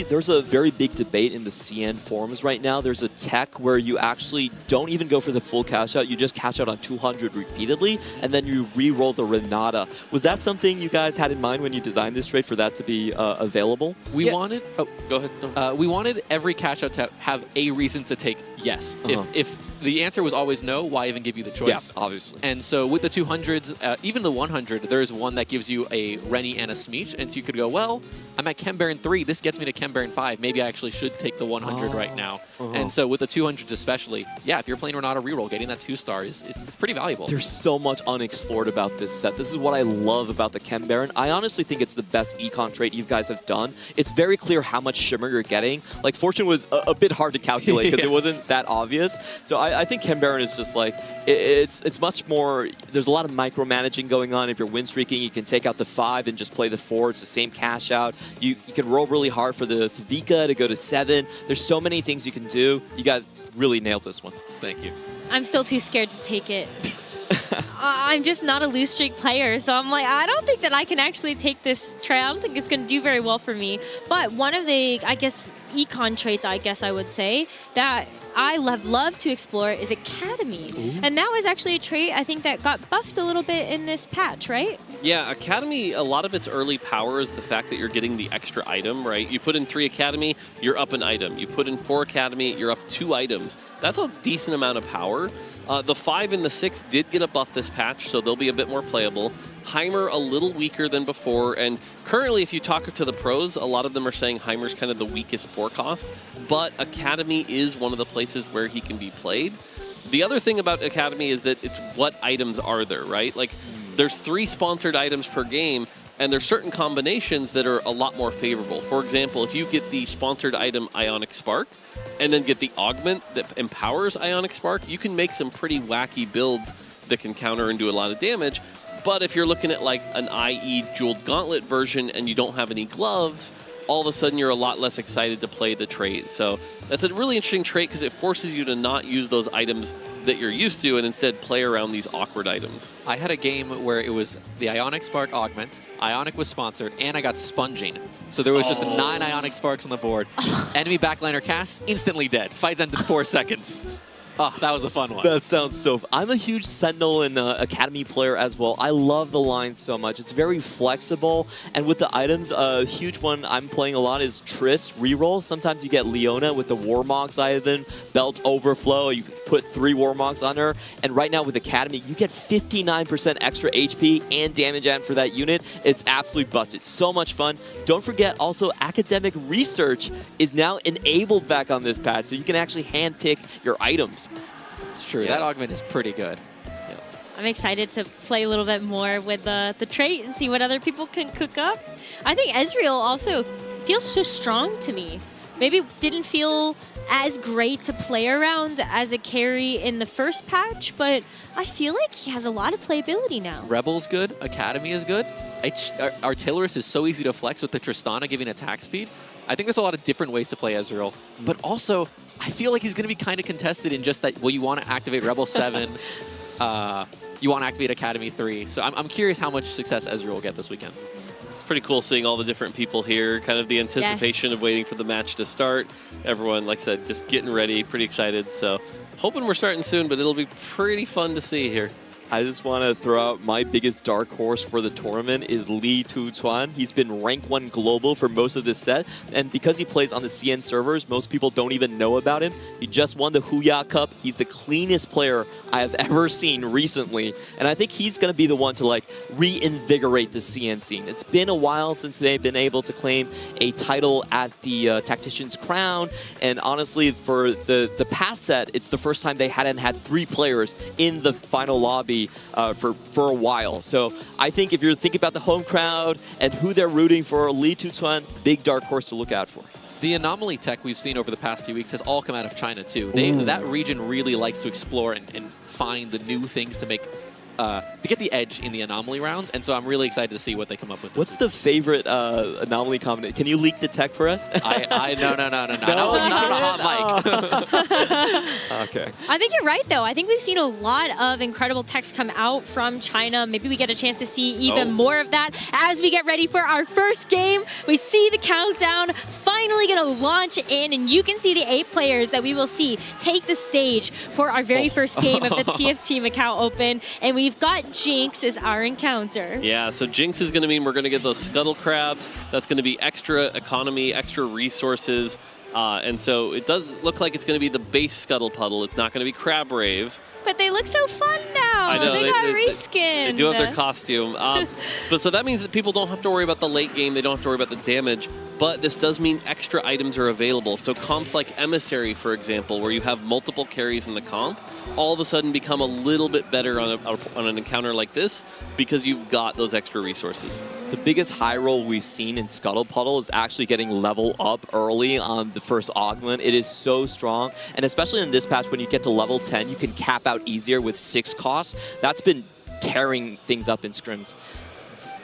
There's a very big debate in the CN forums right now. There's a tech where you actually don't even go for the full cash out. You just cash out on 200 repeatedly, and then you re-roll the Renata. Was that something you guys had in mind when you designed this trade for that to be available? We wanted... Oh, go ahead. No. We wanted every cash out to have a reason to take yes. If the answer was always no. Why even give you the choice? Yes, obviously. And so with the 200s, even the 100, there's one that gives you a Rennie and a Smeech. And so you could go, well, I'm at Chem Baron 3. This gets me to Chem Baron 5. Maybe I actually should take the 100 right now. And so with the 200s especially, yeah, if you're playing Renata reroll, getting that 2-star it's pretty valuable. There's so much unexplored about this set. This is what I love about the Chem Baron. I honestly think it's the best econ trait you guys have done. It's very clear how much shimmer you're getting. Like, Fortune was a bit hard to calculate because it wasn't that obvious. So I think Chem Baron is just like, it's much more, there's a lot of micromanaging going on. If you're win streaking, you can take out the 5 and just play the 4. It's the same cash out. You can roll really hard for the Savika to go to 7. There's so many things you can do. You guys really nailed this one. Thank you. I'm still too scared to take it. I'm just not a lose streak player, so I'm like, I don't think that I can actually take this trait. I don't think it's going to do very well for me. But one of the, I guess, econ traits, I guess I would say, that I love to explore is Academy. Ooh. And that was actually a trait, I think, that got buffed a little bit in this patch, right? Yeah, Academy, a lot of its early power is the fact that you're getting the extra item, right? You put in 3 Academy, you're up an item. You put in 4 Academy, you're up 2 items. That's a decent amount of power. The 5 and the 6 did get a buff this patch, so they'll be a bit more playable. Heimer a little weaker than before, and currently if you talk to the pros, a lot of them are saying Heimer's kind of the weakest 4 cost, but Academy is one of the places where he can be played. The other thing about Academy is that it's what items are there, right? Like, there's 3 sponsored items per game, and there's certain combinations that are a lot more favorable. For example, if you get the sponsored item Ionic Spark, and then get the augment that empowers Ionic Spark, you can make some pretty wacky builds that can counter and do a lot of damage. But if you're looking at like an IE Jeweled Gauntlet version and you don't have any gloves, all of a sudden you're a lot less excited to play the trait. So that's a really interesting trait because it forces you to not use those items that you're used to and instead play around these awkward items. I had a game where it was the Ionic Spark Augment, Ionic was sponsored, and I got Sponging. So there was just 9 Ionic Sparks on the board. Enemy backliner cast, instantly dead. Fights ended 4 seconds. Oh, that was a fun one. That sounds so I'm a huge Sentinel and Academy player as well. I love the line so much. It's very flexible. And with the items, a huge one I'm playing a lot is Trist reroll. Sometimes you get Leona with the Warmogs item, Belt Overflow. You put 3 Warmogs on her. And right now with Academy, you get 59% extra HP and damage add for that unit. It's absolutely busted. So much fun. Don't forget also academic research is now enabled back on this patch. So you can actually handpick your items. It's true. That augment is pretty good. I'm excited to play a little bit more with the trait and see what other people can cook up. I think Ezreal also feels so strong to me. Maybe didn't feel as great to play around as a carry in the first patch, but I feel like he has a lot of playability now. Rebel's good. Academy is good. Artillerist is so easy to flex with the Tristana giving attack speed. I think there's a lot of different ways to play Ezreal, but also I feel like he's going to be kind of contested in just that, well, you want to activate Rebel 7, you want to activate Academy 3. So I'm curious how much success Ezreal will get this weekend. It's pretty cool seeing all the different people here, kind of the anticipation of waiting for the match to start. Everyone, like I said, just getting ready, pretty excited. So hoping we're starting soon, but it'll be pretty fun to see here. I just want to throw out my biggest dark horse for the tournament is Li Tuchuan. He's been rank 1 global for most of this set, and because he plays on the CN servers, most people don't even know about him. He just won the Huya Cup. He's the cleanest player I have ever seen recently, and I think he's going to be the one to like reinvigorate the CN scene. It's been a while since they've been able to claim a title at the Tactician's Crown, and honestly, for the past set, it's the first time they hadn't had 3 players in the final lobby for a while. So I think if you're thinking about the home crowd and who they're rooting for, Li Tuchuan, big dark horse to look out for. The anomaly tech we've seen over the past few weeks has all come out of China too. That region really likes to explore and find the new things to make to get the edge in the anomaly rounds, and so I'm really excited to see what they come up with. What's the favorite anomaly combination? Can you leak the tech for us? No, not on a hot mic. Okay. I think you're right, though. I think we've seen a lot of incredible techs come out from China. Maybe we get a chance to see even more of that as we get ready for our first game. We see the countdown finally going to launch in, and you can see the 8 players that we will see take the stage for our very first game of the Tft Macao Open, and we've got Jinx as our encounter. Yeah, so Jinx is going to mean we're going to get those Scuttle Crabs. That's going to be extra economy, extra resources. And so it does look like it's going to be the base Scuttle Puddle. It's not going to be Crab Rave. But they look so fun now. I know, They got reskinned. They do have their costume. But so that means that people don't have to worry about the late game. They don't have to worry about the damage. But this does mean extra items are available. So comps like Emissary, for example, where you have multiple carries in the comp, all of a sudden become a little bit better on an encounter like this because you've got those extra resources. The biggest high roll we've seen in Scuttle Puddle is actually getting level up early on the first augment. It is so strong, and especially in this patch, when you get to level 10, you can cap out easier with 6 costs. That's been tearing things up in scrims.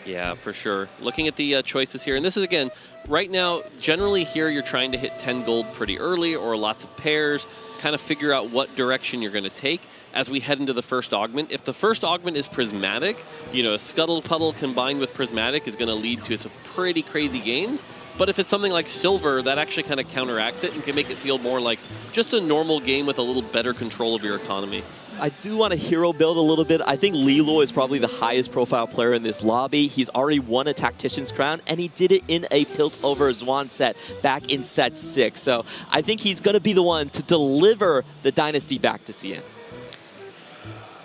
Yeah, for sure. Looking at the choices here, and this is, again, right now, generally here you're trying to hit 10 gold pretty early or lots of pairs to kind of figure out what direction you're going to take as we head into the first augment. If the first augment is Prismatic, you know, a Scuttle Puddle combined with Prismatic is going to lead to some pretty crazy games. But if it's something like Silver, that actually kind of counteracts it and can make it feel more like just a normal game with a little better control of your economy. I do want to hero build a little bit. I think Lilo is probably the highest profile player in this lobby. He's already won a Tactician's Crown, and he did it in a Piltover Zwan set back in set 6. So I think he's going to be the one to deliver the Dynasty back to CN.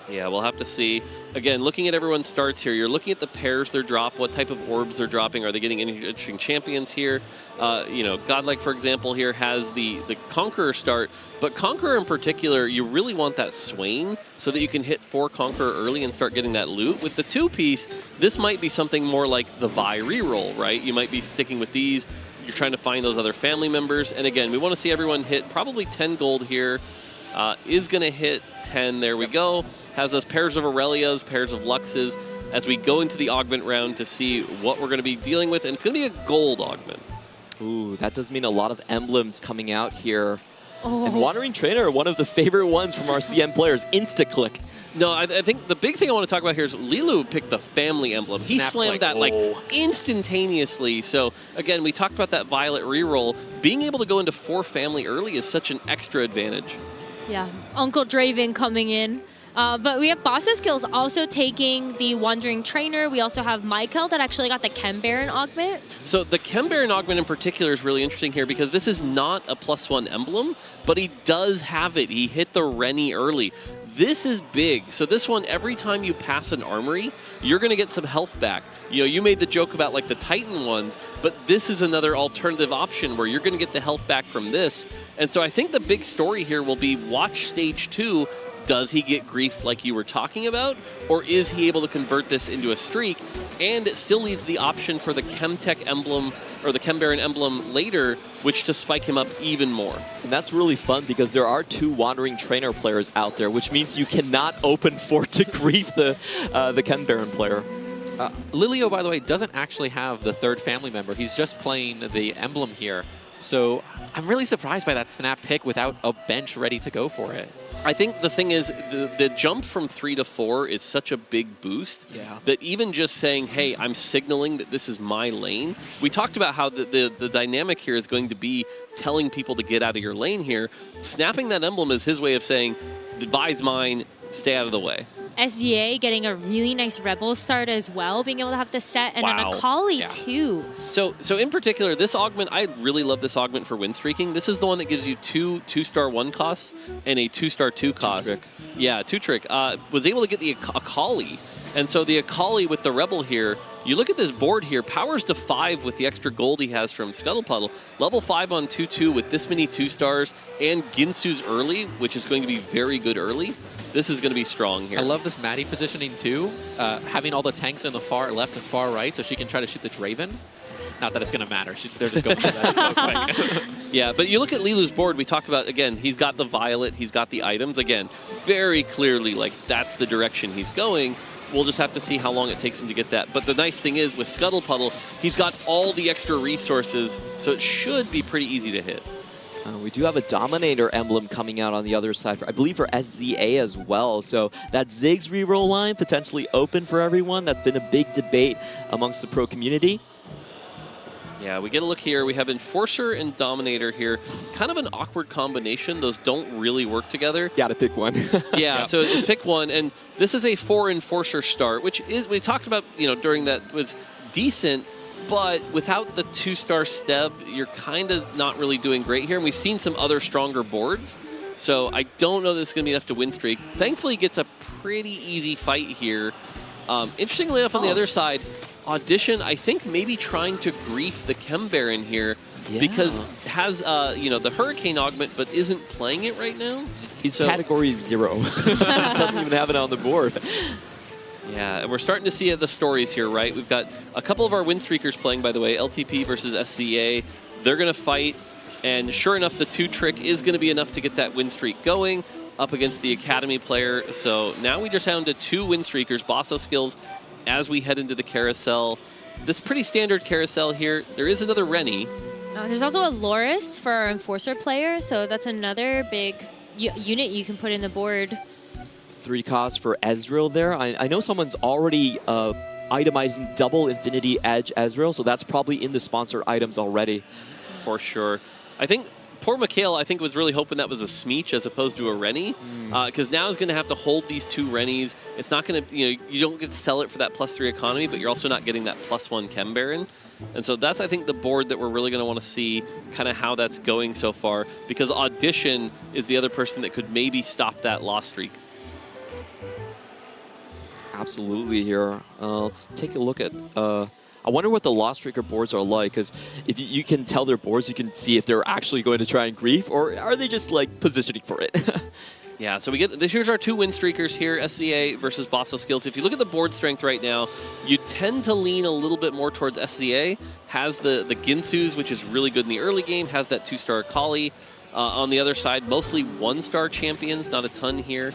Yeah, we'll have to see. Again, looking at everyone's starts here, you're looking at the pairs they're drop, what type of orbs they're dropping. Are they getting any interesting champions here? You know, Godlike, for example, here has the Conqueror start, but Conqueror in particular, you really want that Swain so that you can hit 4 Conqueror early and start getting that loot. With the 2-piece, this might be something more like the Vi reroll, right? You might be sticking with these. You're trying to find those other family members. And again, we want to see everyone hit probably 10 gold here. Is going to hit 10. There we go. Has those pairs of Aurelias, pairs of Luxes, as we go into the augment round to see what we're going to be dealing with. And it's going to be a gold augment. Ooh, that does mean a lot of emblems coming out here. Oh. And Wandering Trainer, one of the favorite ones from our CN players, Insta-click. No, I think the big thing I want to talk about here is Lilu picked the family emblem. He slammed that like instantaneously. So again, we talked about that Violet reroll. Being able to go into 4 family early is such an extra advantage. Yeah, Uncle Draven coming in. But we have Bossa Skills also taking the Wandering Trainer. We also have Michael that actually got the Chem Baron augment. So the Chem Baron augment in particular is really interesting here because this is not a +1 emblem, but he does have it. He hit the Rennie early. This is big. So this one, every time you pass an armory, you're going to get some health back. You know, you made the joke about like the Titan ones, but this is another alternative option where you're going to get the health back from this. And so I think the big story here will be watch stage 2. Does he get grief like you were talking about, or is he able to convert this into a streak? And it still leaves the option for the Chemtech emblem or the Chem Baron emblem later, which to spike him up even more. And that's really fun because there are 2 Wandering Trainer players out there, which means you cannot open for to grief the Chem Baron player. Lilio, by the way, doesn't actually have the 3rd family member. He's just playing the emblem here. So I'm really surprised by that snap pick without a bench ready to go for it. I think the thing is, the jump from 3 to 4 is such a big boost that even just saying, hey, I'm signaling that this is my lane. We talked about how the dynamic here is going to be telling people to get out of your lane here. Snapping that emblem is his way of saying, the Vi's mine, stay out of the way. SDA getting a really nice Rebel start as well, being able to have the set, and then Akali too. So in particular, this augment, I really love this augment for win streaking. This is the one that gives you 2 2-star 1 costs and a 2-star 2 cost. 2-trick. Yeah, 2-trick. Was able to get the Akali. And so the Akali with the Rebel here, you look at this board here, powers to 5 with the extra gold he has from Scuttle Puddle. Level 5 on 2-2 with this many 2-stars and Ginsu's early, which is going to be very good early. This is going to be strong here. I love this Maddie positioning too, having all the tanks in the far left and far right so she can try to shoot the Draven. Not that it's going to matter. They're just going for that so quick. Yeah, but you look at Lilu's board, we talked about, again, he's got the Violet, he's got the items. Again, very clearly, like, that's the direction he's going. We'll just have to see how long it takes him to get that. But the nice thing is, with Scuttle Puddle, he's got all the extra resources, so it should be pretty easy to hit. We do have a Dominator emblem coming out on the other side, I believe for SZA as well. So that Ziggs reroll line potentially open for everyone. That's been a big debate amongst the pro community. Yeah, we get a look here. We have Enforcer and Dominator here. Kind of an awkward combination. Those don't really work together. Gotta pick one. Yeah, so pick one. And this is a 4 Enforcer start, which is, we talked about, you know, during that, was decent. But without the 2-star Steb, you're kind of not really doing great here. And we've seen some other stronger boards. So I don't know that it's going to be enough to win streak. Thankfully, he gets a pretty easy fight here. Interestingly enough, on the other side, Audition, I think maybe trying to grief the Chem Baron here because has the Hurricane Augment, but isn't playing it right now. He's category 0. Doesn't even have it on the board. Yeah, and we're starting to see the stories here, right? We've got a couple of our win streakers playing, by the way, LTP versus SCA. They're going to fight, and sure enough, the 2-trick is going to be enough to get that win streak going up against the Academy player. So now we just down to 2 win streakers, Bosso Skills, as we head into the carousel. This pretty standard carousel here. There is another Rennie. There's also a Loris for our Enforcer player, so that's another big unit you can put in the board. 3 costs for Ezreal there. I know someone's already itemizing double Infinity Edge Ezreal, so that's probably in the sponsored items already. For sure. I think poor Macao, was really hoping that was a Smeech as opposed to a Rennie, because now he's going to have to hold these 2 Rennies. It's not going to, you don't get to sell it for that +3 economy, but you're also not getting that +1 Chem Baron. And so that's, I think, the board that we're really going to want to see kind of how that's going so far, because Audition is the other person that could maybe stop that loss streak. Absolutely here. Let's take a look at... I wonder what the Lost Streaker boards are like, because if you can tell their boards, you can see if they're actually going to try and grief, or are they just like positioning for it? Yeah, so here's our 2 win streakers here, SCA versus Bosso Skills. If you look at the board strength right now, you tend to lean a little bit more towards SCA. Has the Ginsus, which is really good in the early game, has that 2-star Akali. On the other side, mostly 1-star champions, not a ton here.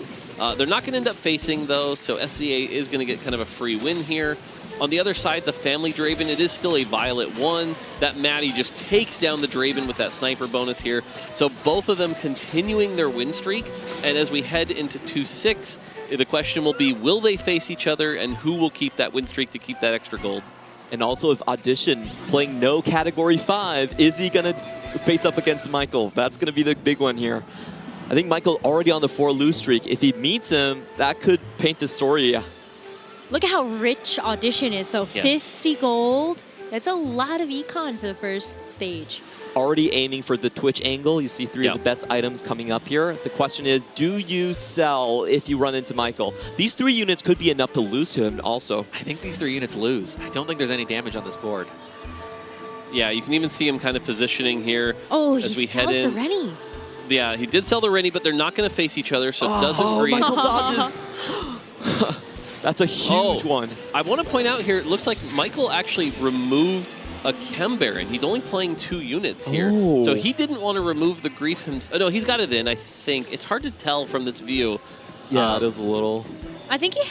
They're not going to end up facing, though, so SCA is going to get kind of a free win here. On the other side, the Family Draven, it is still a Violet 1. That Maddie just takes down the Draven with that sniper bonus here. So both of them continuing their win streak. And as we head into 2-6, the question will be, will they face each other, and who will keep that win streak to keep that extra gold? And also, if Audition playing no category 5, is he going to face up against Michael? That's going to be the big one here. I think Michael already on the 4 lose streak. If he meets him, that could paint the story. Look at how rich Audition is, though. Yes. 50 gold. That's a lot of econ for the first stage. Already aiming for the Twitch angle. You see 3 of the best items coming up here. The question is, do you sell if you run into Michael? These 3 units could be enough to lose to him also. I think these 3 units lose. I don't think there's any damage on this board. Yeah, you can even see him kind of positioning here as we head in. The Rennie. Yeah, he did sell the Rennie, but they're not going to face each other, so it doesn't grieve. Michael dodges. That's a huge one. I want to point out here, it looks like Michael actually removed a Chem Baron. He's only playing 2 units here. So he didn't want to remove the grief himself. Oh, no, he's got it in, I think. It's hard to tell from this view. Yeah, it is a little. I think he...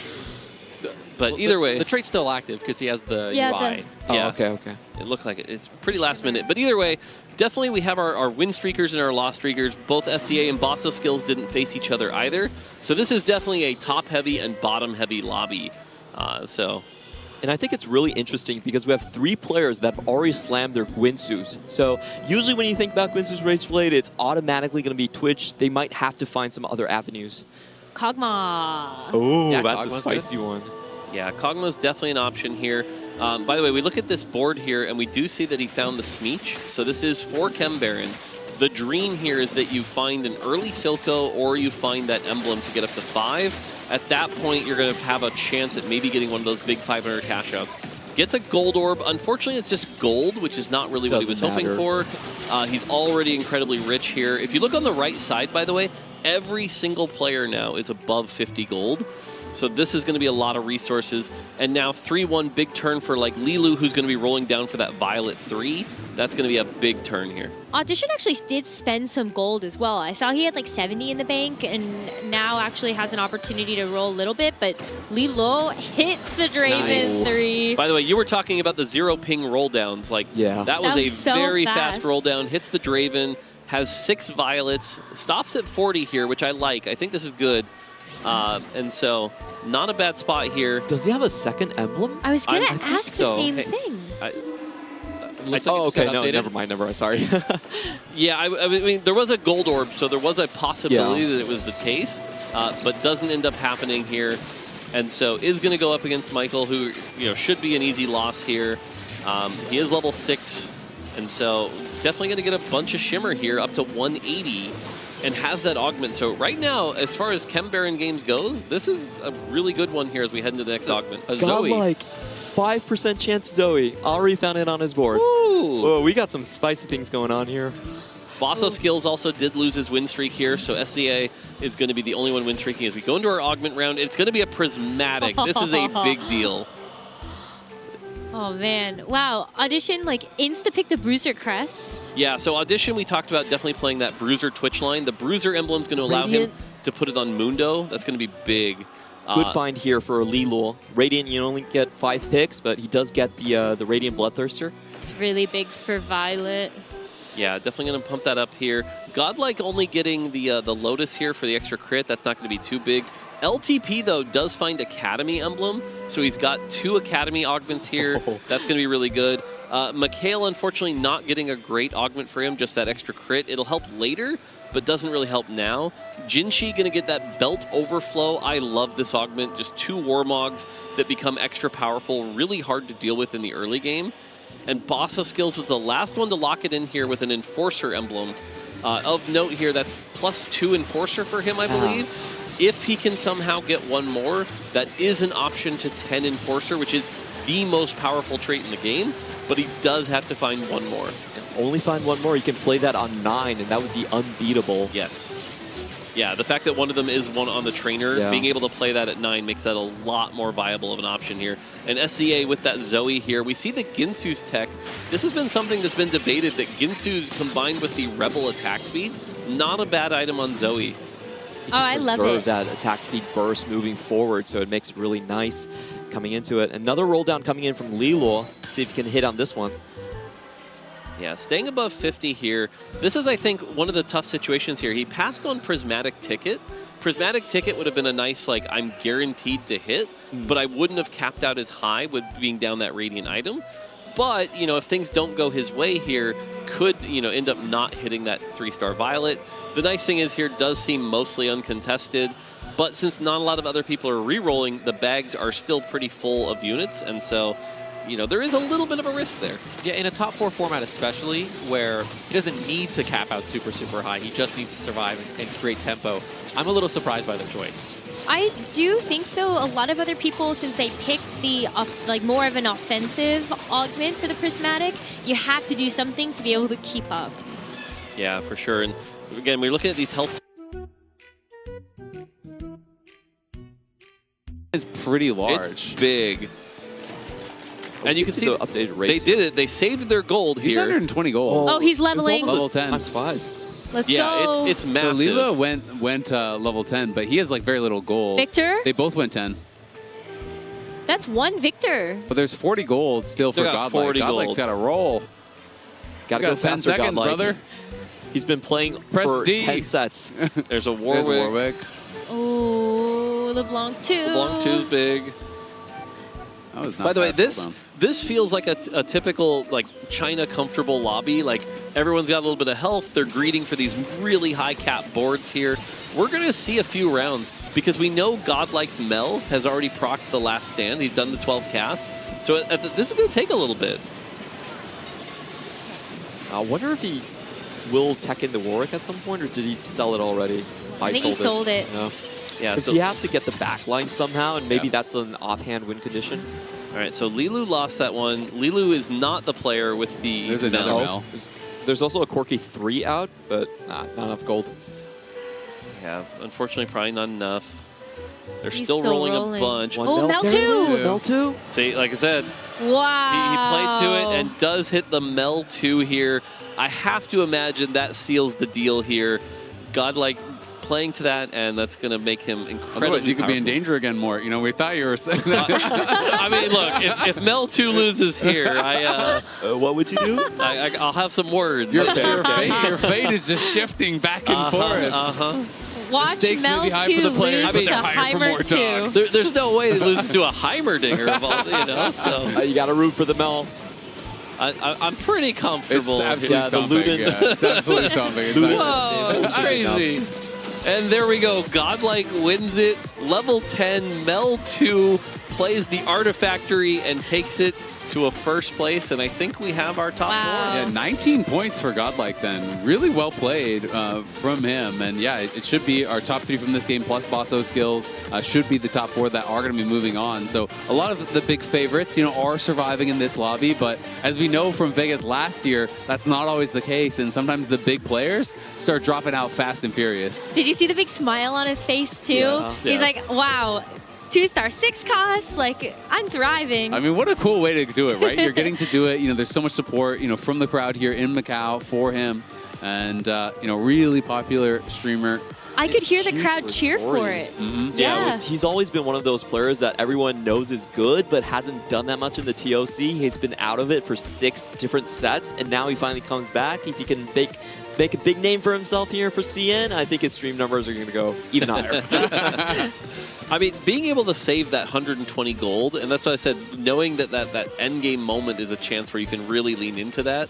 But either way... The trait's still active because he has the UI. Yeah, okay. It looked like it. It's pretty last minute. But either way, definitely we have our win streakers and our loss streakers. Both SCA and Bosso Skills didn't face each other either. So this is definitely a top-heavy and bottom-heavy lobby. And I think it's really interesting because we have 3 players that have already slammed their Gwinsus. So usually when you think about Gwinsus Rageblade, it's automatically going to be Twitch. They might have to find some other avenues. Kog'Maw. Oh, Yeah, that's a Kog'Maw's spicy one. Yeah, Kog'Maw's definitely an option here. By the way, we look at this board here, and we do see that he found the Smeech. So this is for Chem Baron. The dream here is that you find an early Silco or you find that emblem to get up to 5. At that point, you're going to have a chance at maybe getting one of those big 500 cash outs. Gets a gold orb. Unfortunately, it's just gold, which is not really what he was hoping for. He's already incredibly rich here. If you look on the right side, by the way, every single player now is above 50 gold. So this is going to be a lot of resources. And now 3-1 big turn for like Lilu, who's going to be rolling down for that Violet 3. That's going to be a big turn here. Audition actually did spend some gold as well. I saw he had like 70 in the bank and now actually has an opportunity to roll a little bit, but Lilo hits the Draven 3. By the way, you were talking about the 0 ping roll downs. Like, that was a so very fast. fast roll down. Hits the Draven, has 6 Violets, stops at 40 here, which I like. I think this is good. And so, not a bad spot here. Does he have a second emblem? I was going to ask the same thing. Okay, no, never mind, sorry. Yeah, I mean, there was a gold orb, so there was a possibility that it was the case, but doesn't end up happening here. And so is going to go up against Michael, who should be an easy loss here. He is level 6, and so definitely going to get a bunch of Shimmer here, up to 180, and has that augment. So right now, as far as Chem Baron games goes, this is a really good one here as we head into the next augment. Godlike, 5% chance Zoe. Already found it on his board. Ooh. Whoa, we got some spicy things going on here. Basso Skills also did lose his win streak here, so SCA is going to be the only one win streaking as we go into our augment round. It's going to be a prismatic. This is a big deal. Oh man, wow. Audition like insta-pick the Bruiser crest. Yeah, so Audition, we talked about definitely playing that Bruiser Twitch line. The Bruiser emblem is going to allow him to put it on Mundo. That's going to be big. Good find here for Lilo. Radiant, you only get 5 picks, but he does get the Radiant Bloodthirster. It's really big for Violet. Yeah, definitely going to pump that up here. Godlike only getting the Lotus here for the extra crit. That's not going to be too big. LTP, though, does find Academy emblem, so he's got 2 Academy augments here. That's going to be really good. Macao, unfortunately, not getting a great augment for him, just that extra crit. It'll help later, but doesn't really help now. Jinshi going to get that Belt Overflow. I love this augment. Just 2 Warmogs that become extra powerful, really hard to deal with in the early game. And Basso Skills was the last one to lock it in here with an Enforcer emblem. Of note here, that's +2 Enforcer for him, I believe. If he can somehow get one more, that is an option to 10 Enforcer, which is the most powerful trait in the game, but he does have to find one more. And only find one more, he can play that on 9, and that would be unbeatable. Yes. Yeah, the fact that one of them is one on the trainer, being able to play that at 9 makes that a lot more viable of an option here. And SCA with that Zoe here, we see the Ginsu's tech. This has been something that's been debated, that Ginsu's combined with the Rebel attack speed, not a bad item on Zoe. Oh, I love it. That attack speed burst moving forward, so it makes it really nice coming into it. Another roll down coming in from Lilo. Let's see if he can hit on this one. Yeah, staying above 50 here. This is, I think, one of the tough situations here. He passed on Prismatic Ticket. Prismatic Ticket would have been a nice, like, I'm guaranteed to hit, but I wouldn't have capped out as high with being down that Radiant item. But, you know, if things don't go his way here, could, you know, end up not hitting that 3-star Violet. The nice thing is here does seem mostly uncontested, but since not a lot of other people are re-rolling, the bags are still pretty full of units, and so, you know, there is a little bit of a risk there. Yeah, in a top 4 format especially, where he doesn't need to cap out super, super high. He just needs to survive and create tempo. I'm a little surprised by their choice. I do think, though, a lot of other people, since they picked the like more of an offensive augment for the Prismatic, you have to do something to be able to keep up. Yeah, for sure. And again, we're looking at these health. It's pretty large. It's big. And you can see the updated rates. They did it. They saved their gold He's here. 120 gold. Oh, he's leveling. Level 10. Times 5. Let's yeah, go. it's massive. So Lila went level 10, but he has like very little gold. Victor? They both went 10. That's 1 Victor. But there's 40 gold still for got Godlike. 40 Godlike's gold. got a roll. Gotta You go got 10 faster, seconds, Godlike. brother. He's been playing Press for D. 10 sets. There's a Warwick. There's Warwick. Oh, LeBlanc 2. LeBlanc 2's big. That was not By the way, fast, this feels like a typical like China comfortable lobby. Like everyone's got a little bit of health. They're greeting for these really high cap boards here. We're gonna see a few rounds because we know Godlike's Mel has already procced the last stand. He's done the 12 casts. So this is gonna take a little bit. I wonder if he will tech into Warwick at some point, or did he sell it already? I think he sold it. No. Yeah, so he has to get the backline somehow, and maybe that's an offhand win condition. All right, so Lilu lost that one. Lilu is not the player with the There's another Mel. There's also a Corki 3 out, but not enough gold. Yeah, unfortunately, probably not enough. They're He's still rolling a bunch. Oh, Mel 2! Mel 2? See, like I said, Wow. he played to it and does hit the Mel 2 here. I have to imagine that seals the deal here. Godlike playing to that, and that's going to make him incredibly Otherwise, you could be in powerful. danger again more. You know, we thought you were saying that. I mean, look, if Mel 2 loses here, what would you do? I'll have some words. Your fate is just shifting back and forth. Watch Stakes may Mel be high 2 for the players, lose but to they're higher for more Heimer 2. dog. There's no way he loses to a Heimerdinger, of all, you know. So You got to root for the Mel. I'm pretty comfortable. It's absolutely stomping. Luden. Yeah, it's absolutely stomping. It's not- Whoa, that's crazy. And there we go. Godlike wins it. Level 10, Mel 2, plays the Artifactory and takes it to a first place, and I think we have our top four. Yeah, 19 points for Godlike then. Really well played from him. And yeah, it should be our top 3 from this game, plus Bosso skills, should be the top 4 that are going to be moving on. So a lot of the big favorites, are surviving in this lobby, but as we know from Vegas last year, that's not always the case, and sometimes the big players start dropping out fast and furious. Did you see the big smile on his face too? Yes. He's Yes. like, wow. 2-star 6 costs, like, I'm thriving. I mean, what a cool way to do it, right? You're getting to do it. There's so much support, from the crowd here in Macau for him. And, really popular streamer. I could hear the crowd cheer for it. Mm-hmm. Yeah. He's always been one of those players that everyone knows is good, but hasn't done that much in the TOC. He's been out of it for 6 different sets, and now he finally comes back. If he can make a big name for himself here for CN, I think his stream numbers are going to go even higher. I mean, being able to save that 120 gold, and that's why I said, knowing that end game moment is a chance where you can really lean into that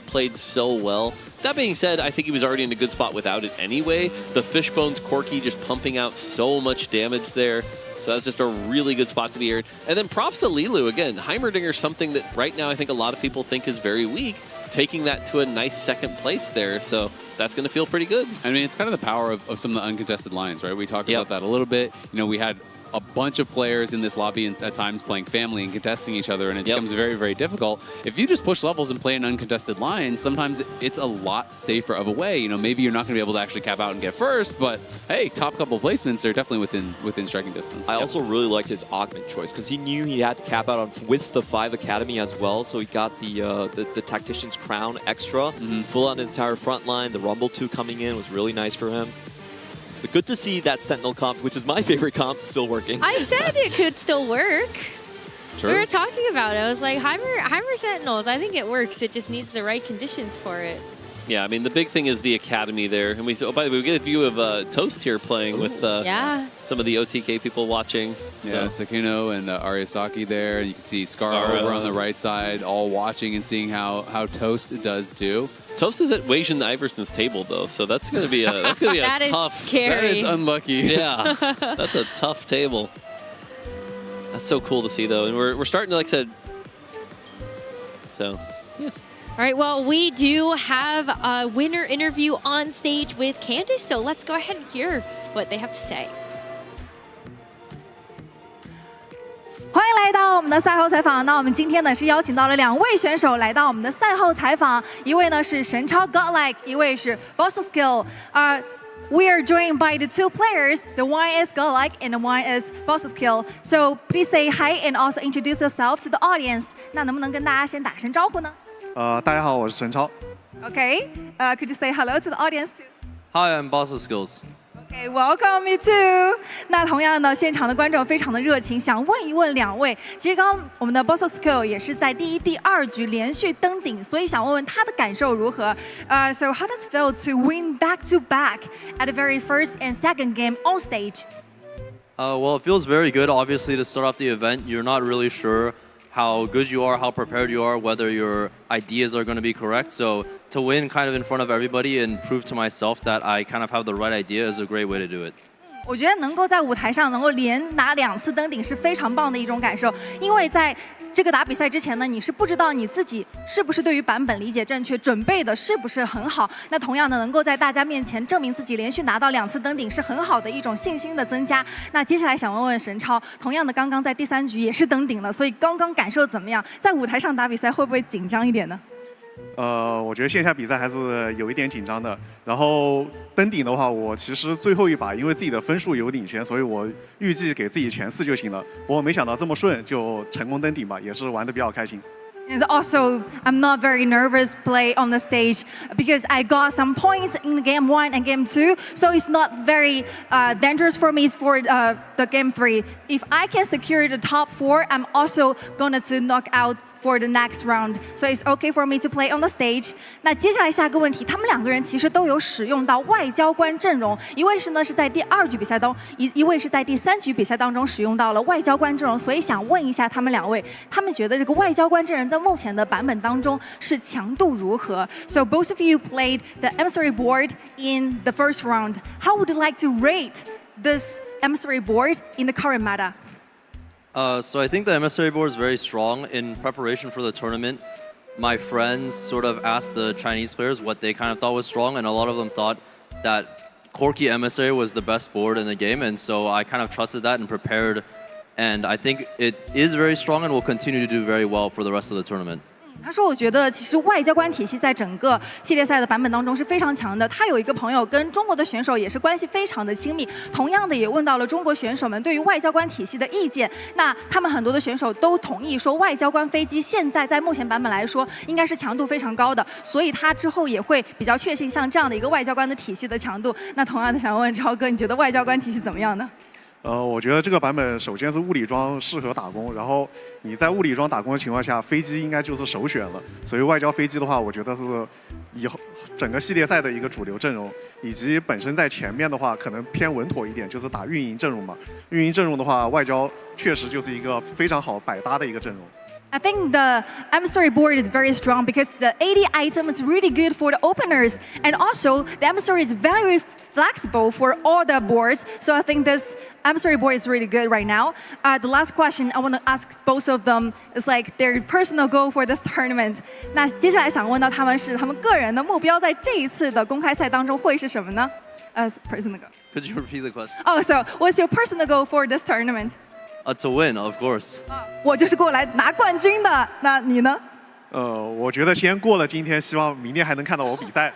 played so well. That being said, I think he was already in a good spot without it anyway. The Fishbones Corki just pumping out so much damage there. So that's just a really good spot to be here. And then props to Lilu. Again, Heimerdinger, something that right now I think a lot of people think is very weak, taking that to a nice second place there. So that's going to feel pretty good. I mean, it's kind of the power of some of the uncontested lines, right? We talked about that a little bit. We had a bunch of players in this lobby at times playing family and contesting each other, and it becomes very, very difficult. If you just push levels and play an uncontested line, sometimes it's a lot safer of a way. Maybe you're not going to be able to actually cap out and get first, but hey, top couple placements are definitely within striking distance. I also really liked his augment choice because he knew he had to cap out with the 5 Academy as well, so he got the Tactician's Crown extra, full on his entire front line. The Rumble 2 coming in was really nice for him. So good to see that Sentinel comp, which is my favorite comp, still working. I said it could still work. True. We were talking about it. I was like, Heimer Sentinels, I think it works. It just needs the right conditions for it. Yeah, I mean, the big thing is the Academy there. And by the way, we get a view of Toast here playing with some of the OTK people watching. Yeah, Sakino and Ariasaki there. You can see Scar over on the right side, all watching and seeing how Toast does do. Toast is at Weijin Iverson's table though, so that's gonna be a That is tough. scary. That is unlucky. Yeah, that's a tough table. That's so cool to see though, and we're starting to, like I said. So, yeah. All right, well, we do have a winner interview on stage with Candace, so let's go ahead and hear what they have to say. 欢迎来到我们的赛后采访。那我们今天呢是邀请到了2位选手来到我们的赛后采访，一位呢是神超 Godlike， 一位是 Bosso Skill。We are joined by the 2 players. The one is Godlike and the one is Bosso Skill. So please say hi and also introduce yourself to the audience. 那能不能跟大家先打声招呼呢？大家好，我是神超。Okay. Could you say hello to the audience too? Hi, I'm Bosso Skills. Okay, welcome you too. 那同样呢，现场的观众非常的热情，想问一问2位。其实刚刚我们的 Bosso Skill 也是在第1、第2局连续登顶，所以想问问他的感受如何？So how does it feel to win back to back at the very first and second game on stage? Well, it feels very good. Obviously, to start off the event, you're not really sure how good you are, how prepared you are, whether your ideas are going to be correct. So to win kind of in front of everybody and prove to myself that I kind of have the right idea is a great way to do it. 我觉得能够在舞台上能够连拿2次登顶是非常棒的一种感受，因为在这个打比赛之前呢，你是不知道你自己是不是对于版本理解正确，准备的是不是很好。那同样的，能够在大家面前证明自己，连续拿到2次登顶是很好的一种信心的增加。那接下来想问问神超，同样的刚刚在第3局也是登顶了，所以刚刚感受怎么样？在舞台上打比赛会不会紧张一点呢？我觉得线下比赛还是有一点紧张的。然后登顶的话，我其实最后一把因为自己的分数有领先，所以我预计给自己前4就行了。不过没想到这么顺，就成功登顶吧，也是玩得比较开心。And also, I'm not very nervous play on the stage because I got some points in game 1 and game 2, so it's not very dangerous for me for the game 3. If I can secure the top 4, I'm also going to knock out for the next round. So it's okay for me to play on the stage. 那接下来下个问题，他们2个人其实都有使用到外交官阵容，一位是在第2局比赛中，一位是在第3局比赛当中使用到了外交官阵容，所以想问一下他们2位，他们觉得这个外交官阵容在目前的版本当中是强度如何 ？So both of you played the emissary board in the first round. How would you like to rate this emissary board in the current meta? So I think the emissary board is very strong. In preparation for the tournament, my friends sort of asked the Chinese players what they kind of thought was strong, and a lot of them thought that Corki Emissary was the best board in the game, and so I kind of trusted that and prepared, and I think it is very strong and will continue to do very well for the rest of the tournament. 他说：“我觉得其实外交官体系在整个系列赛的版本当中是非常强的。他有一个朋友跟中国的选手也是关系非常的亲密，同样的也问到了中国选手们对于外交官体系的意见。那他们很多的选手都同意说，外交官飞机现在目前版本来说应该是强度非常高的，所以他之后也会比较确信像这样的一个外交官的体系的强度。那同样的想问超哥，你觉得外交官体系怎么样呢？”我觉得这个版本首先是物理装适合打工，然后你在物理装打工的情况下，飞机应该就是首选了。所以外交飞机的话，我觉得是以后整个系列赛的一个主流阵容，以及本身在前面的话可能偏稳妥一点，就是打运营阵容嘛。运营阵容的话，外交确实就是一个非常好百搭的一个阵容。I think the emissary board is very strong because the 80 item is really good for the openers, and also the emissary is very flexible for all the boards. So I think this emissary board is really good right now. The last question I want to ask both of them is like their personal goal for this tournament. 那接下来想问到他们是他们个人的目标在这一次的公开赛当中会是什么呢？personal goal. Could you repeat the question? Oh, so what's your personal goal for this tournament? To win, of course. 我就是过来拿冠军的。那你呢？我觉得先过了今天，希望明天还能看到我比赛。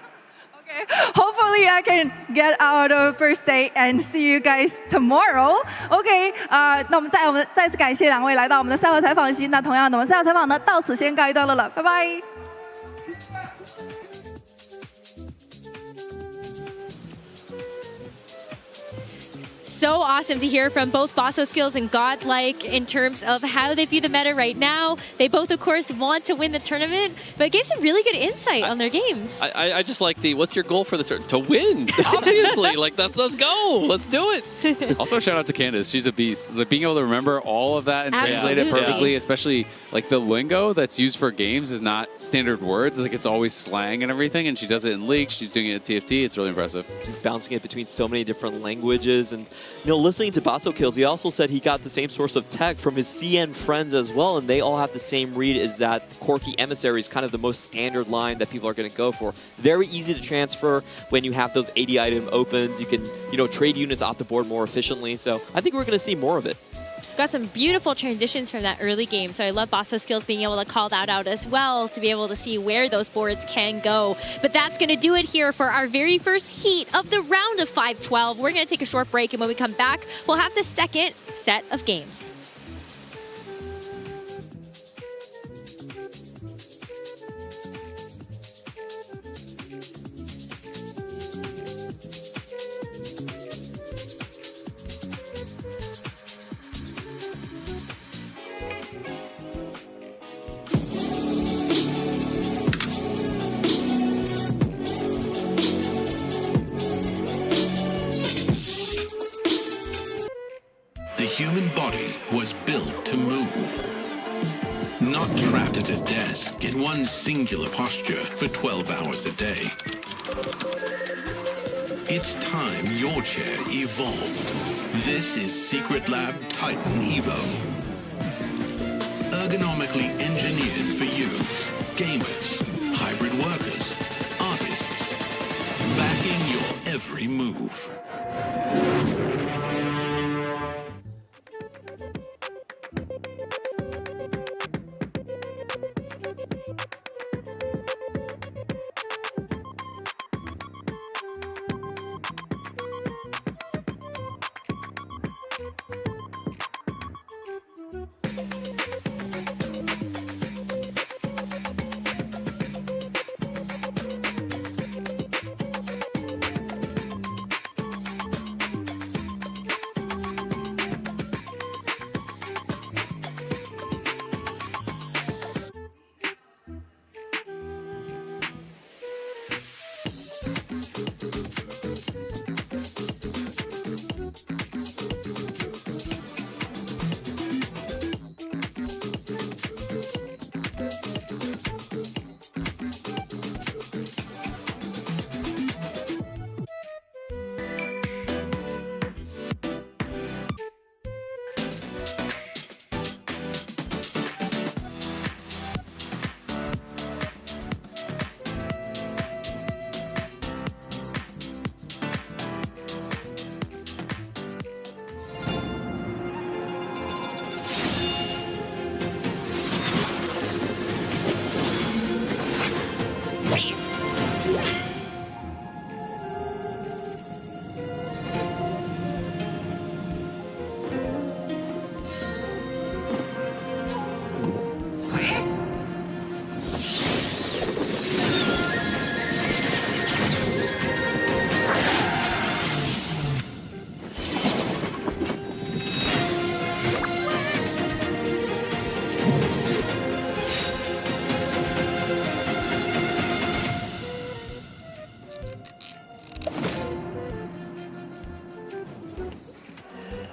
Hopefully I can get out of first day and see you guys tomorrow. OK， 那我们再次感谢两位来到我们的赛后采访席。那同样的，我们赛后采访呢到此先告一段落了，拜拜。So awesome to hear from both Basso Skills and Godlike in terms of how they view the meta right now. They both, of course, want to win the tournament, but gave some really good insight on their games. I just like what's your goal for the tournament? To win, obviously. Let's go. Let's do it. Also, shout out to Candace. She's a beast. Like, being able to remember all of that and translate it perfectly, especially like the lingo that's used for games is not standard words. Like it's always slang and everything, and she does it in League. She's doing it at TFT. It's really impressive. She's bouncing it between so many different languages. And, you know, listening to Basso Kills, he also said he got the same source of tech from his CN friends as well, and they all have the same read, is that Corki Emissary is kind of the most standard line that people are going to go for. Very easy to transfer when you have those 80 item opens. You can, you know, trade units off the board more efficiently. So I think we're going to see more of it. Got some beautiful transitions from that early game, so I love Basso Skills being able to call that out as well to be able to see where those boards can go. But that's going to do it here for our very first heat of the round of 5-12. We're going to take a short break, and when we come back, we'll have the second set of games. The human body was built to move, not trapped at a desk in one singular posture for 12 hours a day. It's time your chair evolved. This is Secret Lab Titan Evo. Ergonomically engineered for you, gamers, hybrid workers, artists, backing your every move.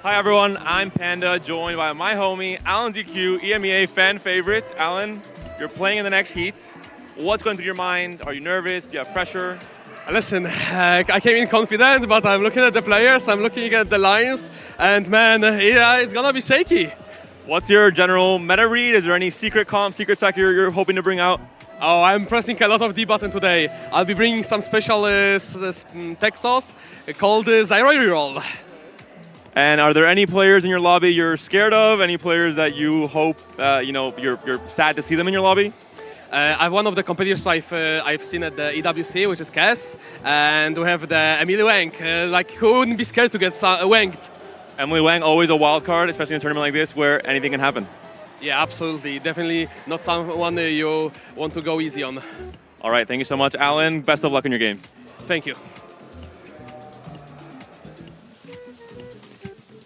Hi everyone, I'm Panda, joined by my homie, Alan ZQ, EMEA fan favorite. Alan, you're playing in the next heat. What's going through your mind? Are you nervous? Do you have pressure? Listen, I came in confident, but I'm looking at the players, I'm looking at the lines, and man, yeah, it's gonna be shaky. What's your general meta read? Is there any secret comp, secret tech you're hoping to bring out? Oh, I'm pressing a lot of D button today. I'll be bringing some special tech sauce called Zyro Reroll. And are there any players in your lobby you're scared of? Any players that you hope, you're sad to see them in your lobby? I'm one of the competitors I've seen at the EWC, which is Cass, and we have the Emily Wang. Who wouldn't be scared to get wanked? Emily Wang, always a wild card, especially in a tournament like this where anything can happen. Yeah, absolutely. Definitely not someone you want to go easy on. All right, thank you so much, Alan. Best of luck in your games. Thank you.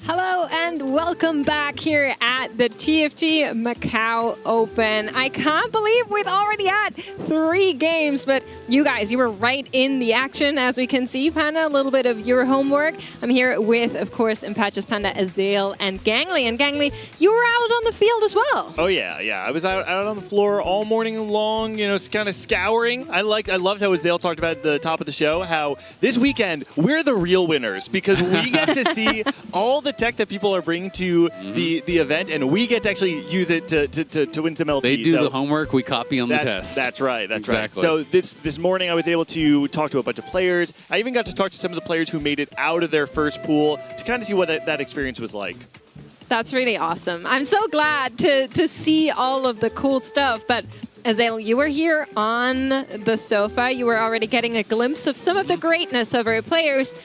Hello and welcome back here at the Tft Macao Open. I can't believe we've already had 3 games, but you guys, you were right in the action. As we can see, Panda, a little bit of your homework. I'm here with, of course, Impatches Panda, Azael, and Gangly. And Gangly, you were out on the field as well. Oh yeah. I was out on the floor all morning long, kind of scouring. I loved how Azael talked about at the top of the show, how this weekend we're the real winners because we get to see all the tech that people are bringing to the event, and we get to actually use it to win some LP. They do the homework, we copy on the test. That's right. That's exactly. right. So this morning I was able to talk to a bunch of players. I even got to talk to some of the players who made it out of their first pool to kind of see what that experience was like. That's really awesome. I'm so glad to see all of the cool stuff, but Azael, you were here on the sofa. You were already getting a glimpse of some of the greatness of our players.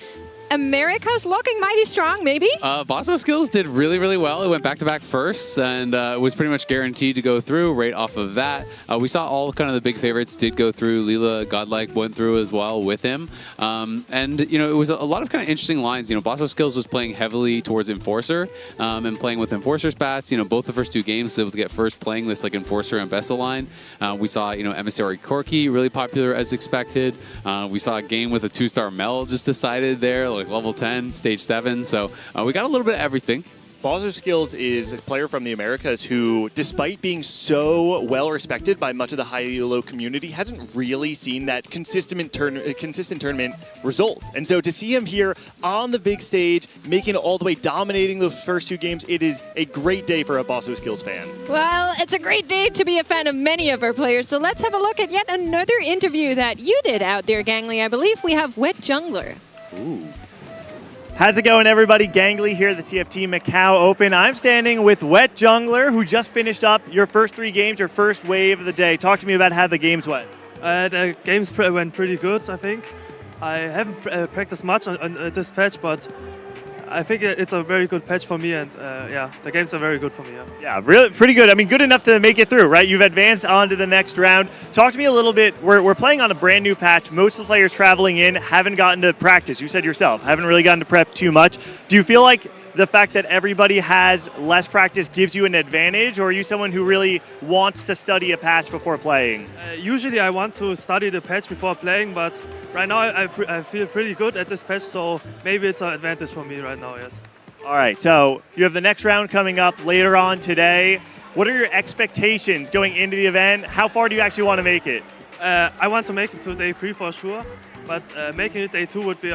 America's looking mighty strong, maybe? Basso Skills did really, really well. It went back-to-back firsts and was pretty much guaranteed to go through right off of that. We saw all kind of the big favorites did go through. Leela Godlike went through as well with him. It was a lot of kind of interesting lines. Basso Skills was playing heavily towards Enforcer and playing with Enforcer spats. Both the first 2 games, able to get first playing this Enforcer and Vessel line. We saw, Emissary Corky really popular as expected. We saw a game with a 2-star Mel just decided there, level 10, stage 7. So we got a little bit of everything. Basso Skills is a player from the Americas who, despite being so well respected by much of the high elo community, hasn't really seen that consistent tournament result. And so to see him here on the big stage, making it all the way, dominating those first 2 games, it is a great day for a Basso Skills fan. Well, it's a great day to be a fan of many of our players. So let's have a look at yet another interview that you did out there, Gangly. I believe we have Wet Jungler. Ooh. How's it going, everybody? Gangly here at the Tft Macao Open. I'm standing with Wet Jungler, who just finished up your first 3 games, your first wave of the day. Talk to me about how the games went. The games went pretty good, I think. I haven't practiced much on this patch, but I think it's a very good patch for me, and the games are very good for me. Yeah, really pretty good. I mean, good enough to make it through, right? You've advanced on to the next round. Talk to me a little bit. We're playing on a brand new patch. Most of the players traveling in haven't gotten to practice. You said yourself, haven't really gotten to prep too much. Do you feel like the fact that everybody has less practice gives you an advantage, or are you someone who really wants to study a patch before playing? Usually I want to study the patch before playing, but right now I feel pretty good at this patch, so maybe it's an advantage for me right now, yes. All right, so you have the next round coming up later on today. What are your expectations going into the event? How far do you actually want to make it? I want to make it to day 3 for sure, but making it day 2 would be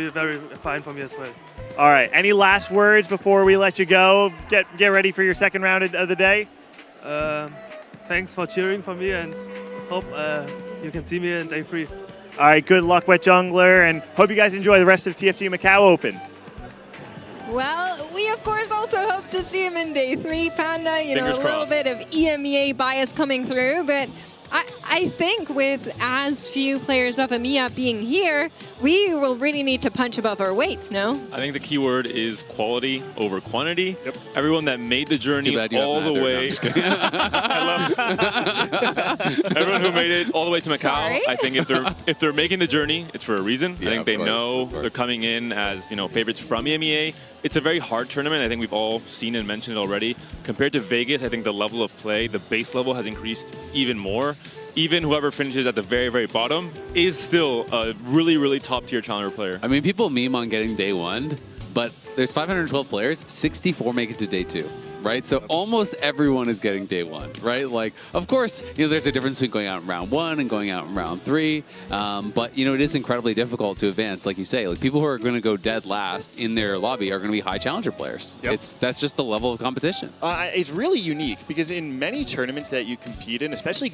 very fine for me as well. All right. Any last words before we let you go? Get ready for your second round of the day. Thanks for cheering for me, and hope you can see me in day 3. All right. Good luck, Wet Jungler, and hope you guys enjoy the rest of Tft Macao Open. Well, we of course also hope to see him in day 3, Panda. Fingers a little bit of EMEA bias coming through, but I think with as few players of EMEA being here, we will really need to punch above our weights, no? I think the key word is quality over quantity. Yep. Everyone that made the journey all the way. Everyone who made it all the way to Macau, Sorry? I think if they're making the journey, it's for a reason. Yeah, I think they of course, know of course. they're coming in as favorites from EMEA. It's a very hard tournament. I think we've all seen and mentioned it already. Compared to Vegas, I think the level of play, the base level has increased even more. Even whoever finishes at the very, very bottom is still a really, really top-tier challenger player. I mean, people meme on getting day 1, but there's 512 players, 64 make it to day 2. Right, so almost everyone is getting day 1, right? Like, of course, there's a difference between going out in round 1 and going out in round 3, but it is incredibly difficult to advance, like you say. Like, people who are going to go dead last in their lobby are going to be high challenger players. Yep. That's just the level of competition. It's really unique because in many tournaments that you compete in, especially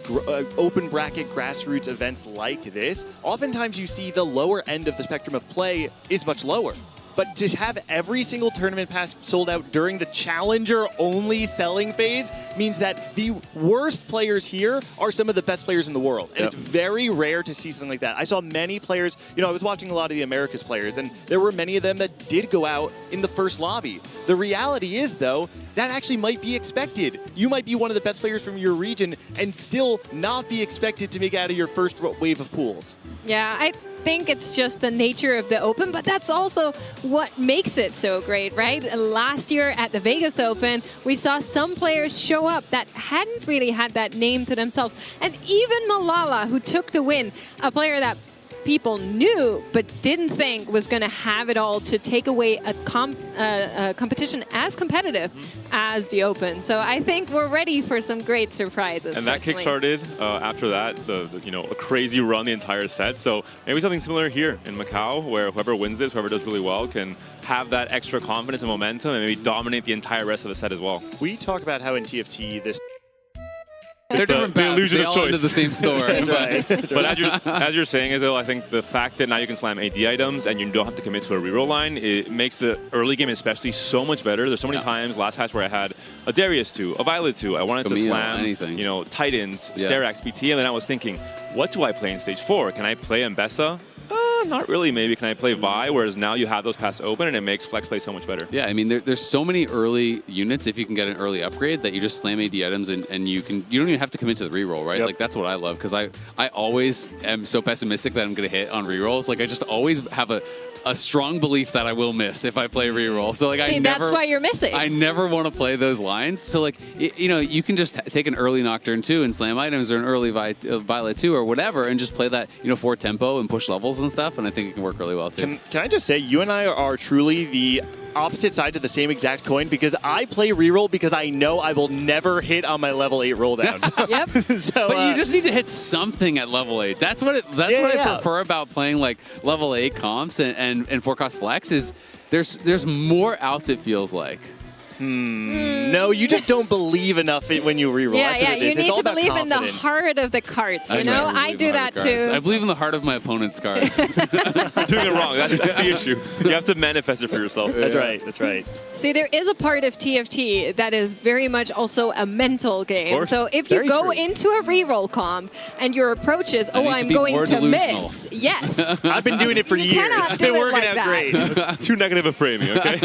open bracket grassroots events like this, oftentimes you see the lower end of the spectrum of play is much lower. But to have every single tournament pass sold out during the challenger-only selling phase means that the worst players here are some of the best players in the world. And it's very rare to see something like that. I saw many players, I was watching a lot of the Americas players, and there were many of them that did go out in the first lobby. The reality is, though, that actually might be expected. You might be one of the best players from your region and still not be expected to make it out of your first wave of pools. Yeah, I think it's just the nature of the Open, but that's also what makes it so great, right? Last year at the Vegas Open, we saw some players show up that hadn't really had that name to themselves. And even Malala, who took the win, a player that people knew but didn't think was going to have it all to take away a competition as competitive as the Open. So I think we're ready for some great surprises. And that kick-started after that, a crazy run the entire set. So maybe something similar here in Macau, where whoever wins this, whoever does really well, can have that extra confidence and momentum and maybe dominate the entire rest of the set as well. We talk about how in TFT this They're different bats. illusion They of all choice. into the same store. But as you're saying, Izil, I think the fact that now you can slam AD items and you don't have to commit to a reroll line, it makes the early game especially so much better. There's so many times last patch where I had a Darius 2, a Violet 2. I wanted to slam anything. Titans, Sterax, BT, and then I was thinking, what do I play in stage 4? Can I play Mbessa? Not really, maybe. Can I play Vi? Whereas now you have those paths open and it makes flex play so much better. Yeah, I mean, there's so many early units if you can get an early upgrade that you just slam AD items and you don't even have to commit to the reroll, right? Like, that's what I love because I always am so pessimistic that I'm going to hit on rerolls. Like, I just always have a strong belief that I will miss if I play reroll. So like, that's why you're missing. I never want to play those lines. So like, you can just take an early Nocturne 2 and slam items or an early Violet 2 or whatever and just play that, 4 tempo and push levels and stuff. And I think it can work really well too. Can I just say, you and I are truly the opposite sides of the same exact coin because I play reroll because I know I will never hit on my level 8 roll down. Yep. So, but you just need to hit something at level 8. That's what I prefer about playing like level 8 comps and forecast flex is there's more outs, it feels like. No, you just don't believe enough when you reroll. Yeah, you need to believe in the confidence. heart of the cards, I do that too. I believe in the heart of my opponent's cards. You're doing it wrong. That's the issue. You have to manifest it for yourself. That's right. That's right. See, there is a part of TFT that is very much also a mental game. So if you go into a reroll comp and your approach is, I'm going to miss. Yes. I've been doing it for years. It's been working out great. Too negative a framing, okay?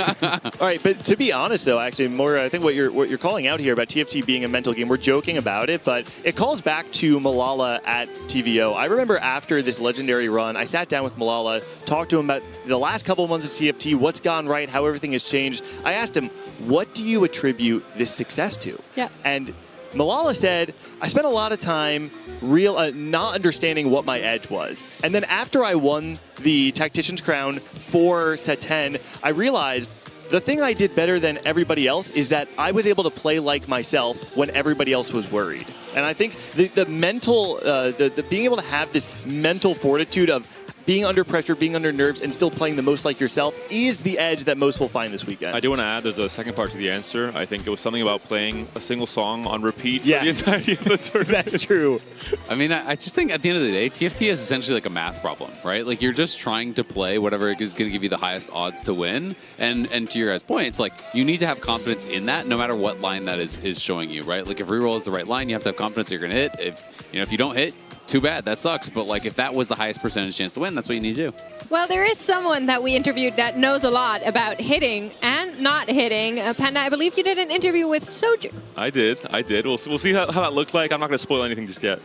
All right, but to be honest though, actually, more I think what you're calling out here about TFT being a mental game, we're joking about it, but it calls back to Malala at TVO. I remember after this legendary run, I sat down with Malala, talked to him about the last couple of months of TFT, what's gone right, how everything has changed. I asked him, what do you attribute this success to? Yeah. And Malala said, I spent a lot of time not understanding what my edge was. And then after I won the Tactician's Crown for set 10, I realized the thing I did better than everybody else is that I was able to play like myself when everybody else was worried. And I think the mental, the being able to have this mental fortitude of being under pressure, being under nerves, and still playing the most like yourself is the edge that most will find this weekend. I do want to add, there's a second part to the answer. I think it was something about playing a single song on repeat. Yes. For the entirety of the tournament. That's true. I mean, I just think at the end of the day, TFT is essentially like a math problem, right? Like, you're just trying to play whatever is going to give you the highest odds to win. And to your guys' point, it's like you need to have confidence in that no matter what line that is showing you, right? Like, if reroll is the right line, you have to have confidence you're going to hit. If you don't hit, too bad, that sucks. But like, if that was the highest percentage chance to win, that's what you need to do. Well, there is someone that we interviewed that knows a lot about hitting and not hitting. Panda, I believe you did an interview with Soju. I did. We'll see how that looked like. I'm not going to spoil anything just yet.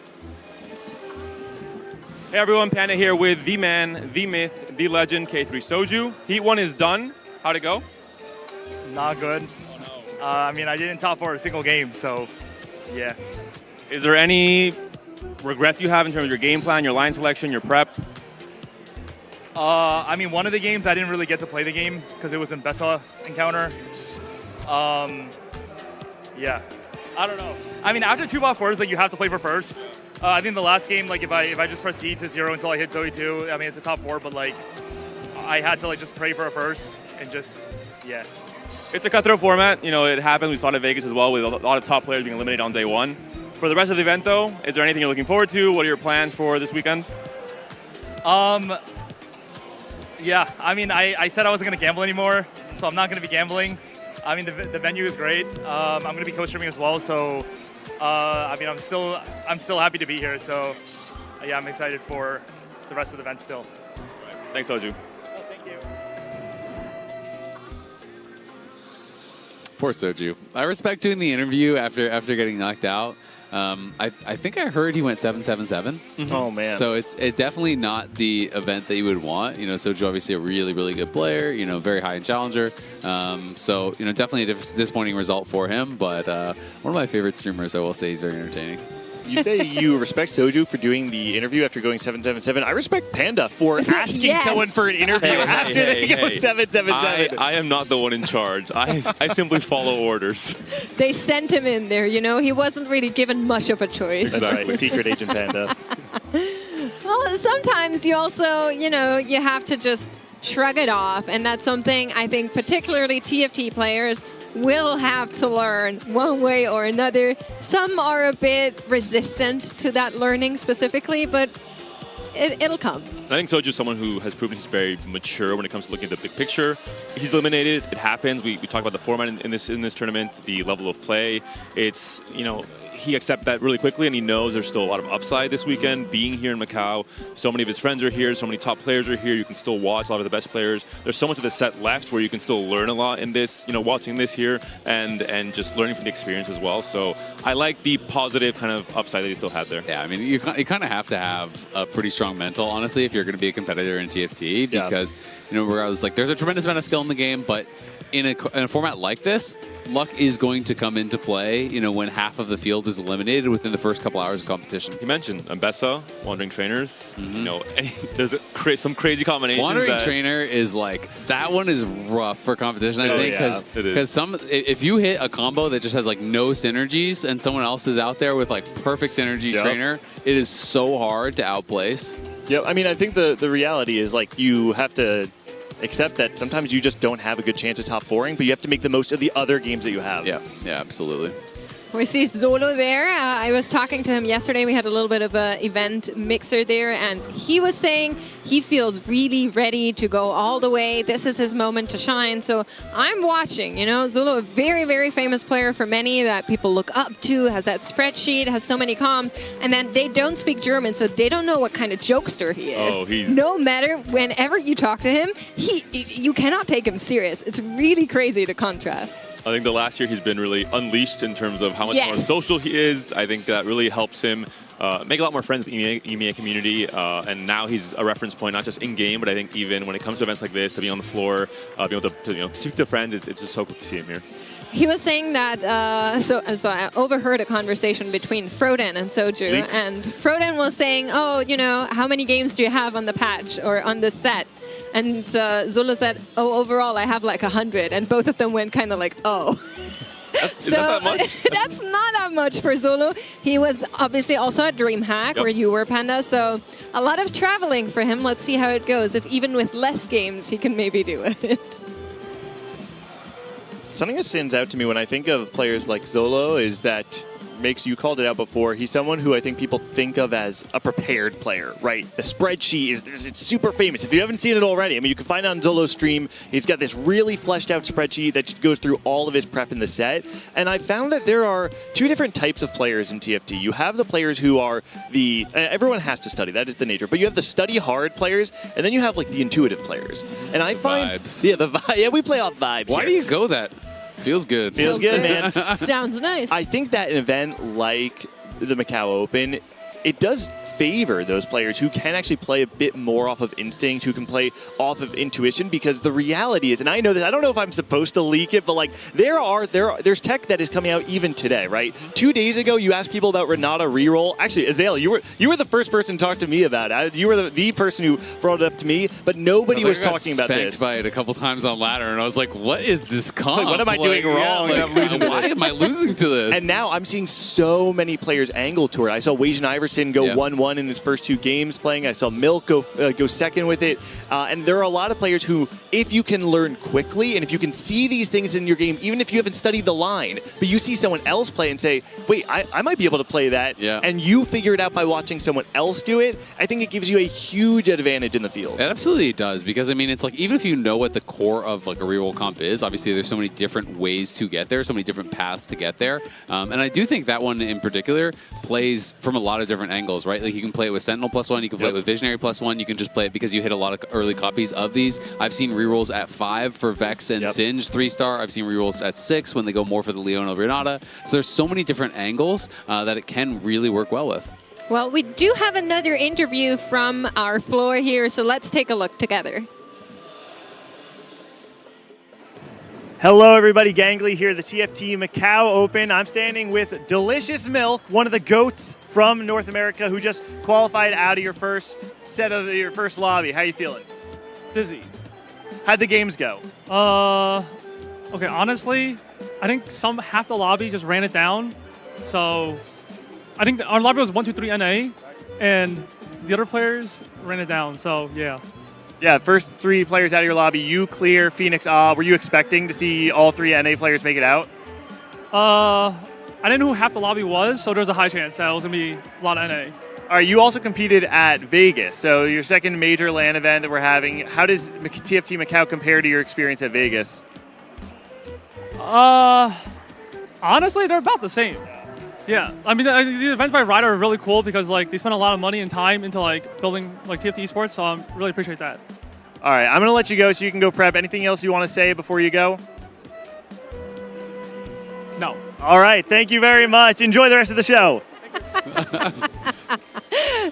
Hey everyone, Panda here with the man, the myth, the legend, K3 Soju. Heat 1 is done. How'd it go? Not good. I mean, I didn't top 4 a single game, so yeah. Is there any regrets you have in terms of your game plan, your line selection, your prep? I mean, one of the games I didn't really get to play the game because it was in Bessa encounter. Yeah, I don't know. I mean, after 2-4s, like you have to play for first. I think the last game, like if I just press D to 0 until I hit Zoe 2, I mean it's a top 4, but like I had to like just pray for a first and just yeah. It's a cutthroat format. You know, it happened. We saw it in Vegas as well with a lot of top players being eliminated on day one. For the rest of the event, though, is there anything you're looking forward to? What are your plans for this weekend? Yeah, I mean, I said I wasn't going to gamble anymore, so I'm not going to be gambling. I mean, the venue is great. I'm going to be co-streaming as well, so I mean, I'm still happy to be here. So yeah, I'm excited for the rest of the event still. Thanks, Soju. Oh, thank you. Poor Soju. I respect doing the interview after getting knocked out. I think I heard he went 7-7-7. Oh man! So it's definitely not the event that you would want. You know, Soju obviously a really, really good player. You know, very high in challenger. So you know, definitely a disappointing result for him. But one of my favorite streamers, I will say, he's very entertaining. You say you respect Soju for doing the interview after going 7-7-7. I respect Panda for asking someone for an interview after they go 7-7-7. I am not the one in charge. I simply follow orders. They sent him in there, you know? He wasn't really given much of a choice. That's right, Secret Agent Panda. Well, sometimes you also, you know, you have to just shrug it off. And that's something I think particularly TFT players will have to learn one way or another. Some are a bit resistant to that learning specifically, but it'll come. I think Soju is someone who has proven he's very mature when it comes to looking at the big picture. He's eliminated. It happens. We talk about the format in this tournament, the level of play. It's, you know, he accepts that really quickly, and he knows there's still a lot of upside this weekend. Being here in Macau, so many of his friends are here, so many top players are here. You can still watch a lot of the best players. There's so much of the set left where you can still learn a lot in this, you know, watching this here and just learning from the experience as well. So I like the positive kind of upside that he still had there. Yeah, I mean, you kind of have to have a pretty strong mental, honestly, if you're going to be a competitor in TFT, because, you know, regardless, like, there's a tremendous amount of skill in the game, but in a format like this, luck is going to come into play, you know, when half of the field is eliminated within the first couple hours of competition. You mentioned Mbessa, Wandering Trainers. You know, there's some crazy combinations. Wandering Trainer is like, that one is rough for competition, I think, because if you hit a combo that just has like no synergies and someone else is out there with like perfect synergy trainer, it is so hard to outplace. Yeah, I mean, I think the reality is like you have to accept that sometimes you just don't have a good chance of top 4ing, but you have to make the most of the other games that you have. Yeah, absolutely. We see Zolo there. I was talking to him yesterday. We had a little bit of an event mixer there, and he was saying he feels really ready to go all the way. This is his moment to shine. So I'm watching, you know, Zolo, a very, very famous player for many that people look up to, has that spreadsheet, has so many comms, and then they don't speak German, so they don't know what kind of jokester he is. Oh, he's... No matter, whenever you talk to him, you cannot take him serious. It's really crazy to contrast. I think the last year he's been really unleashed in terms of how much more social he is. I think that really helps him make a lot more friends in the EMEA community. And now he's a reference point, not just in-game, but I think even when it comes to events like this, to be on the floor, be able to you know, speak to friends, it's just so cool to see him here. He was saying that, so I overheard a conversation between Froden and Soju, and Froden was saying, oh, you know, how many games do you have on the patch or on the set? And Zolo said, oh, overall I have like 100, and both of them went kind of like, oh. Is that much? That's not that much for Zolo. He was obviously also at DreamHack, where you were, Panda, so a lot of traveling for him. Let's see how it goes. If even with less games, he can maybe do it. Something that stands out to me when I think of players like Zolo is that, Makes, you called it out before, he's someone who I think people think of as a prepared player, right? The spreadsheet it's super famous. If you haven't seen it already, I mean, you can find it on Zolo's stream. He's got this really fleshed out spreadsheet that goes through all of his prep in the set. And I found that there are two different types of players in TFT. You have the players who are everyone has to study, that is the nature, but you have the study hard players, and then you have like the intuitive players. And I find, vibes. We play off vibes. Why do you go that? Feels good. Feels good, man. Sounds nice. I think that an event like the Macau Open it does favor those players who can actually play a bit more off of instinct, who can play off of intuition, because the reality is, and I know that, I don't know if I'm supposed to leak it, but like there's tech that is coming out even today, right? 2 days ago, you asked people about Renata reroll. Actually, Azalea, you were the first person to talk to me about it. You were the person who brought it up to me, but nobody was talking about this. I got spanked by it a couple times on ladder, and I was like, what is this comp? Like, what am I doing wrong? Yeah, I'm losing to why this. am I losing to this? And now I'm seeing so many players angle to it. I saw Wajan Iverson go 1-1 in his first 2 games playing. I saw Milk go second with it. And there are a lot of players who, if you can learn quickly and if you can see these things in your game, even if you haven't studied the line, but you see someone else play and say, wait, I might be able to play that, and you figure it out by watching someone else do it, I think it gives you a huge advantage in the field. It absolutely does, because I mean, it's like, even if you know what the core of like a reroll comp is, obviously there's so many different ways to get there, so many different paths to get there. And I do think that one in particular plays from a lot of different angles, right? Like you can play it with Sentinel +1, you can play it with Visionary +1, you can just play it because you hit a lot of early copies of these. I've seen rerolls at 5 for Vex and Singe 3-star. I've seen rerolls at 6 when they go more for the Leona Renata. So there's so many different angles that it can really work well with. Well, we do have another interview from our floor here, so let's take a look together. Hello, everybody. Gangly here, the TFT Macao Open. I'm standing with Delicious Milk, one of the GOATs from North America, who just qualified out of your first set of your first lobby. How you feeling? Dizzy. How'd the games go? Okay, honestly, I think half the lobby just ran it down. So I think our lobby was 1-2-3 NA, and the other players ran it down. So yeah. Yeah, first 3 players out of your lobby, you, Clear, Phoenix, were you expecting to see all 3 NA players make it out? I didn't know who half the lobby was, so there's a high chance that it was going to be a lot of NA. All right, you also competed at Vegas, so your second major LAN event that we're having. How does TFT Macao compare to your experience at Vegas? Honestly, they're about the same. Yeah, I mean, the events by Ryder are really cool because like they spend a lot of money and time into like building like TFT esports, so I really appreciate that. All right, I'm gonna let you go so you can go prep. Anything else you want to say before you go? No. All right, thank you very much. Enjoy the rest of the show.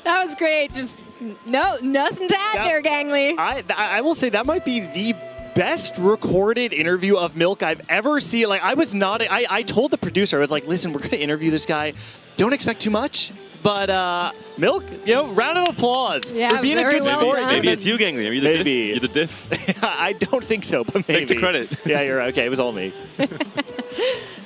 That was great. Just nothing to add there, Gangly. I will say that might be the best recorded interview of Milk I've ever seen. Like, I told the producer, I was like, listen, we're going to interview this guy. Don't expect too much. But Milk, round of applause for being a good sport. Maybe it's you, Gangly. You're the diff. I don't think so, but maybe. Take the credit. Yeah, you're right. Okay, it was all me.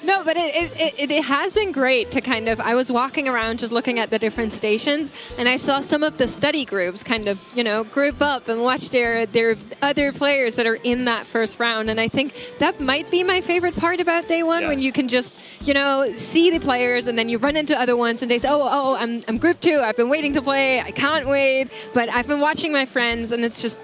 No, but it has been great to kind of, I was walking around just looking at the different stations, and I saw some of the study groups kind of, group up and watch their other players that are in that first round. And I think that might be my favorite part about day one, when you can just, see the players and then you run into other ones and they say, oh, I'm group 2. I've been waiting to play. I can't wait. But I've been watching my friends, and it's just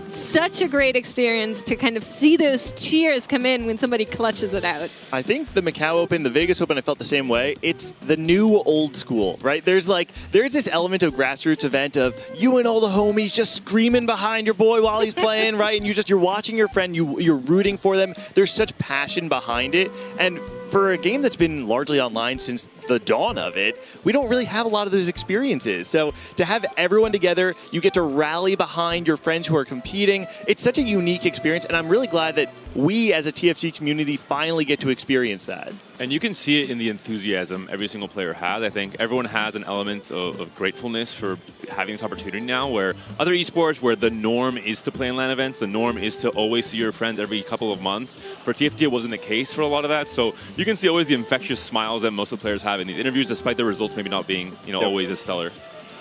such a great experience to kind of see those cheers come in when somebody clutches it out. I think the Macau Open, the Vegas Open, I felt the same way. It's the new old school, right? There's this element of grassroots event of you and all the homies just screaming behind your boy while he's playing, right? And you're watching your friend, you're rooting for them. There's such passion behind it. And for a game that's been largely online since the dawn of it, we don't really have a lot of those experiences. So to have everyone together, you get to rally behind your friends who are competing. It's such a unique experience, and I'm really glad that we as a TFT community finally get to experience that. And you can see it in the enthusiasm every single player has. I think everyone has an element of gratefulness for having this opportunity now, where other esports, where the norm is to play in LAN events, the norm is to always see your friends every couple of months. For TFT, it wasn't the case for a lot of that. So you can see always the infectious smiles that most of the players have in these interviews, despite the results maybe not being, always as stellar.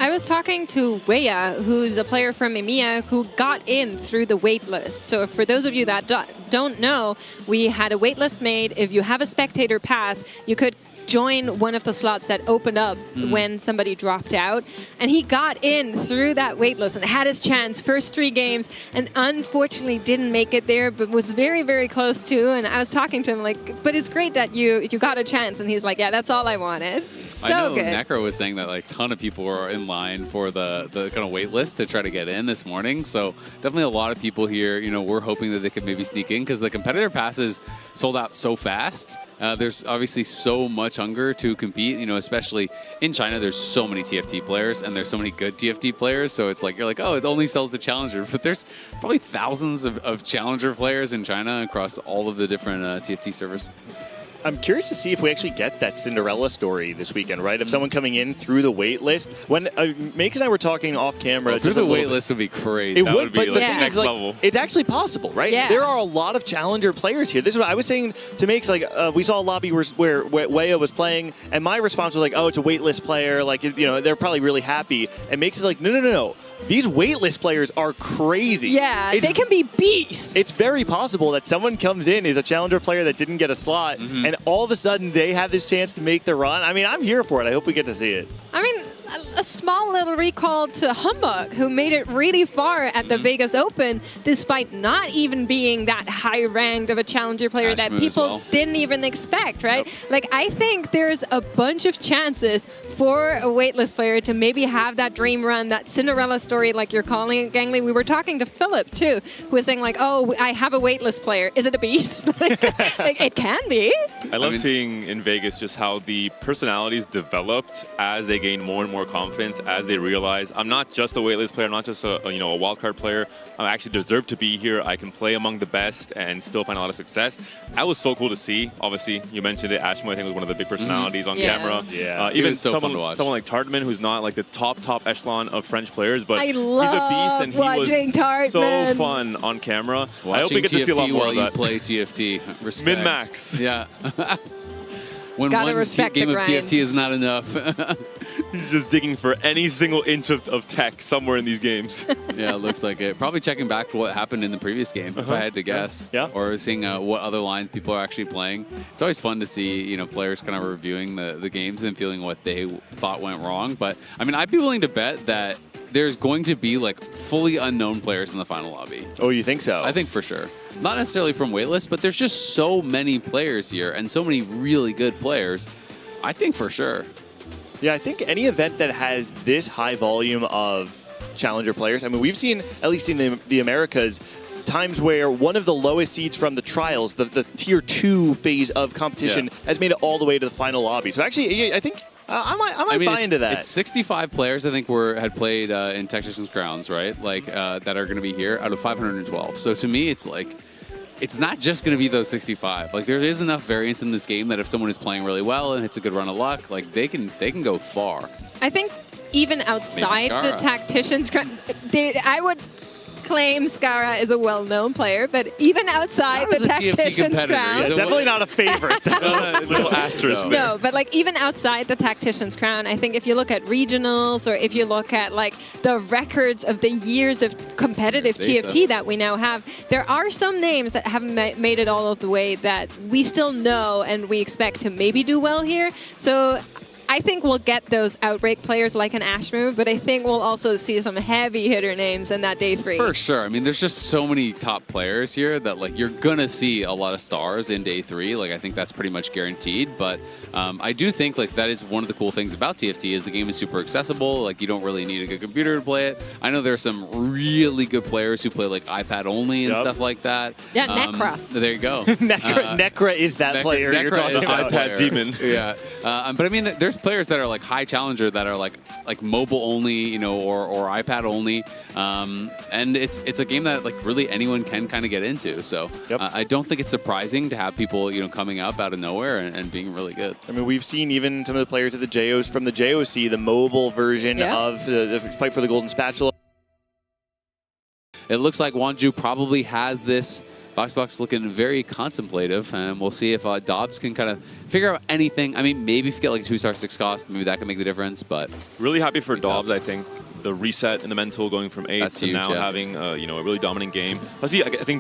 I was talking to Weya, who's a player from EMEA, who got in through the waitlist. So for those of you that don't know, we had a waitlist made. If you have a spectator pass, you could join one of the slots that opened up when somebody dropped out. And he got in through that waitlist and had his chance first 3 games, and unfortunately didn't make it there, but was very, very close to. And I was talking to him like, but it's great that you got a chance. And he's like, yeah, that's all I wanted. So I know good. Necro was saying that like a ton of people were in line for the kind of wait list to try to get in this morning. So definitely a lot of people here, we're hoping that they could maybe sneak in, because the competitor passes sold out so fast There's obviously so much hunger to compete, you know, especially in China. There's so many TFT players and there's so many good TFT players. So it's like, you're like, oh, it only sells the Challenger. But there's probably thousands of Challenger players in China across all of the different TFT servers. I'm curious to see if we actually get that Cinderella story this weekend, right? Of someone coming in through the wait list. When Makes and I were talking off camera, Well, through the wait list would be crazy. It That would, be but the like thing next is, like, level. it's actually possible, right? Yeah. There are a lot of challenger players here. This is what I was saying to Makes. Like, we saw a lobby where Weya was playing, and my response was like, "Oh, it's a waitlist player. Like, you know, they're probably really happy." And Makes is like, "No. These waitlist players are crazy. Yeah, they can be beasts. It's very possible that someone comes in, is a challenger player that didn't get a slot, and all of a sudden they have this chance to make the run. I mean, I'm here for it. I hope we get to see it. I mean, a small little recall to Humbug, who made it really far at the Vegas Open, despite not even being that high-ranked of a challenger player that Ashman as people well. didn't even expect, right? Like, I think there's a bunch of chances for a waitlist player to maybe have that dream run, that Cinderella story, like you're calling it, Gangly. We were talking to Philip, too, who was saying, like, oh, I have a waitlist player. Is it a beast? like, it can be. I love seeing in Vegas just how the personalities developed as they gained more and more confidence, as they realize I'm not just a waitlist player, I'm not just a wildcard player. I actually deserve to be here. I can play among the best and still find a lot of success. That was so cool to see. Obviously, you mentioned it. Ashmo, I think, was one of the big personalities on camera. Yeah. Even so fun to watch. someone like Tardman, who's not like the top echelon of French players, but I he's a love beast and he watching was Tardman. so fun on camera. Watching I hope we get to see a lot TFT more while of you that. play TFT. Respect. Min-max. Yeah. When Gotta one respect the game of grind. TFT is not enough. He's just digging for any single inch of tech somewhere in these games. Yeah, it looks like it. Probably checking back to what happened in the previous game, if I had to guess. Yeah. Or seeing what other lines people are actually playing. It's always fun to see, you know, players kind of reviewing the games and feeling what they thought went wrong. But, I mean, I'd be willing to bet that there's going to be, like, fully unknown players in the final lobby. Oh, you think so? I think for sure. Not necessarily from waitlist, but there's just so many players here and so many really good players. I think for sure. Yeah, I think any event that has this high volume of challenger players, I mean, we've seen, at least in the Americas, times where one of the lowest seeds from the trials, the tier 2 phase of competition, has made it all the way to the final lobby. So actually, I think I might buy into that. It's 65 players, I think, had played in Tactician's Crowns, right? Like, that are going to be here out of 512. So to me, it's like, it's not just going to be those 65. Like, there is enough variance in this game that if someone is playing really well and hits a good run of luck, like, they can go far. I think even outside the Tactician's Crown, I would claim Skara is a well-known player, but even outside the Tactician's Crown... Yeah, definitely not a favorite. Little asterisk there. No, but like even outside the Tactician's Crown, I think if you look at regionals or if you look at like the records of the years of competitive TFT that we now have, there are some names that haven't made it all of the way that we still know and we expect to maybe do well here. So I think we'll get those outbreak players like an Ashmu, but I think we'll also see some heavy hitter names in that day 3. For sure. I mean, there's just so many top players here that, like, you're going to see a lot of stars in day 3. Like, I think that's pretty much guaranteed. But I do think, like, that is one of the cool things about TFT is the game is super accessible. Like, you don't really need a good computer to play it. I know there are some really good players who play, like, iPad only and stuff like that. Yeah, Necra. There you go. Necra is that player you're talking about. iPad demon. Yeah. But I mean, there's players that are like high challenger that are like mobile only, you know, or iPad only, and it's a game that like really anyone can kind of get into. So I don't think it's surprising to have people, you know, coming up out of nowhere and being really good. I mean, we've seen even some of the players of the JOs from the JOC, the mobile version of the fight for the Golden Spatula. It looks like Wanju probably has this. Box looking very contemplative, and we'll see if Dobbs can kind of figure out anything. I mean, maybe if you get like a 2-star 6 cost, maybe that can make the difference, but... Really happy for Dobbs, I think. The reset in the mental going from 8th to huge, now having, you know, a really dominant game. I think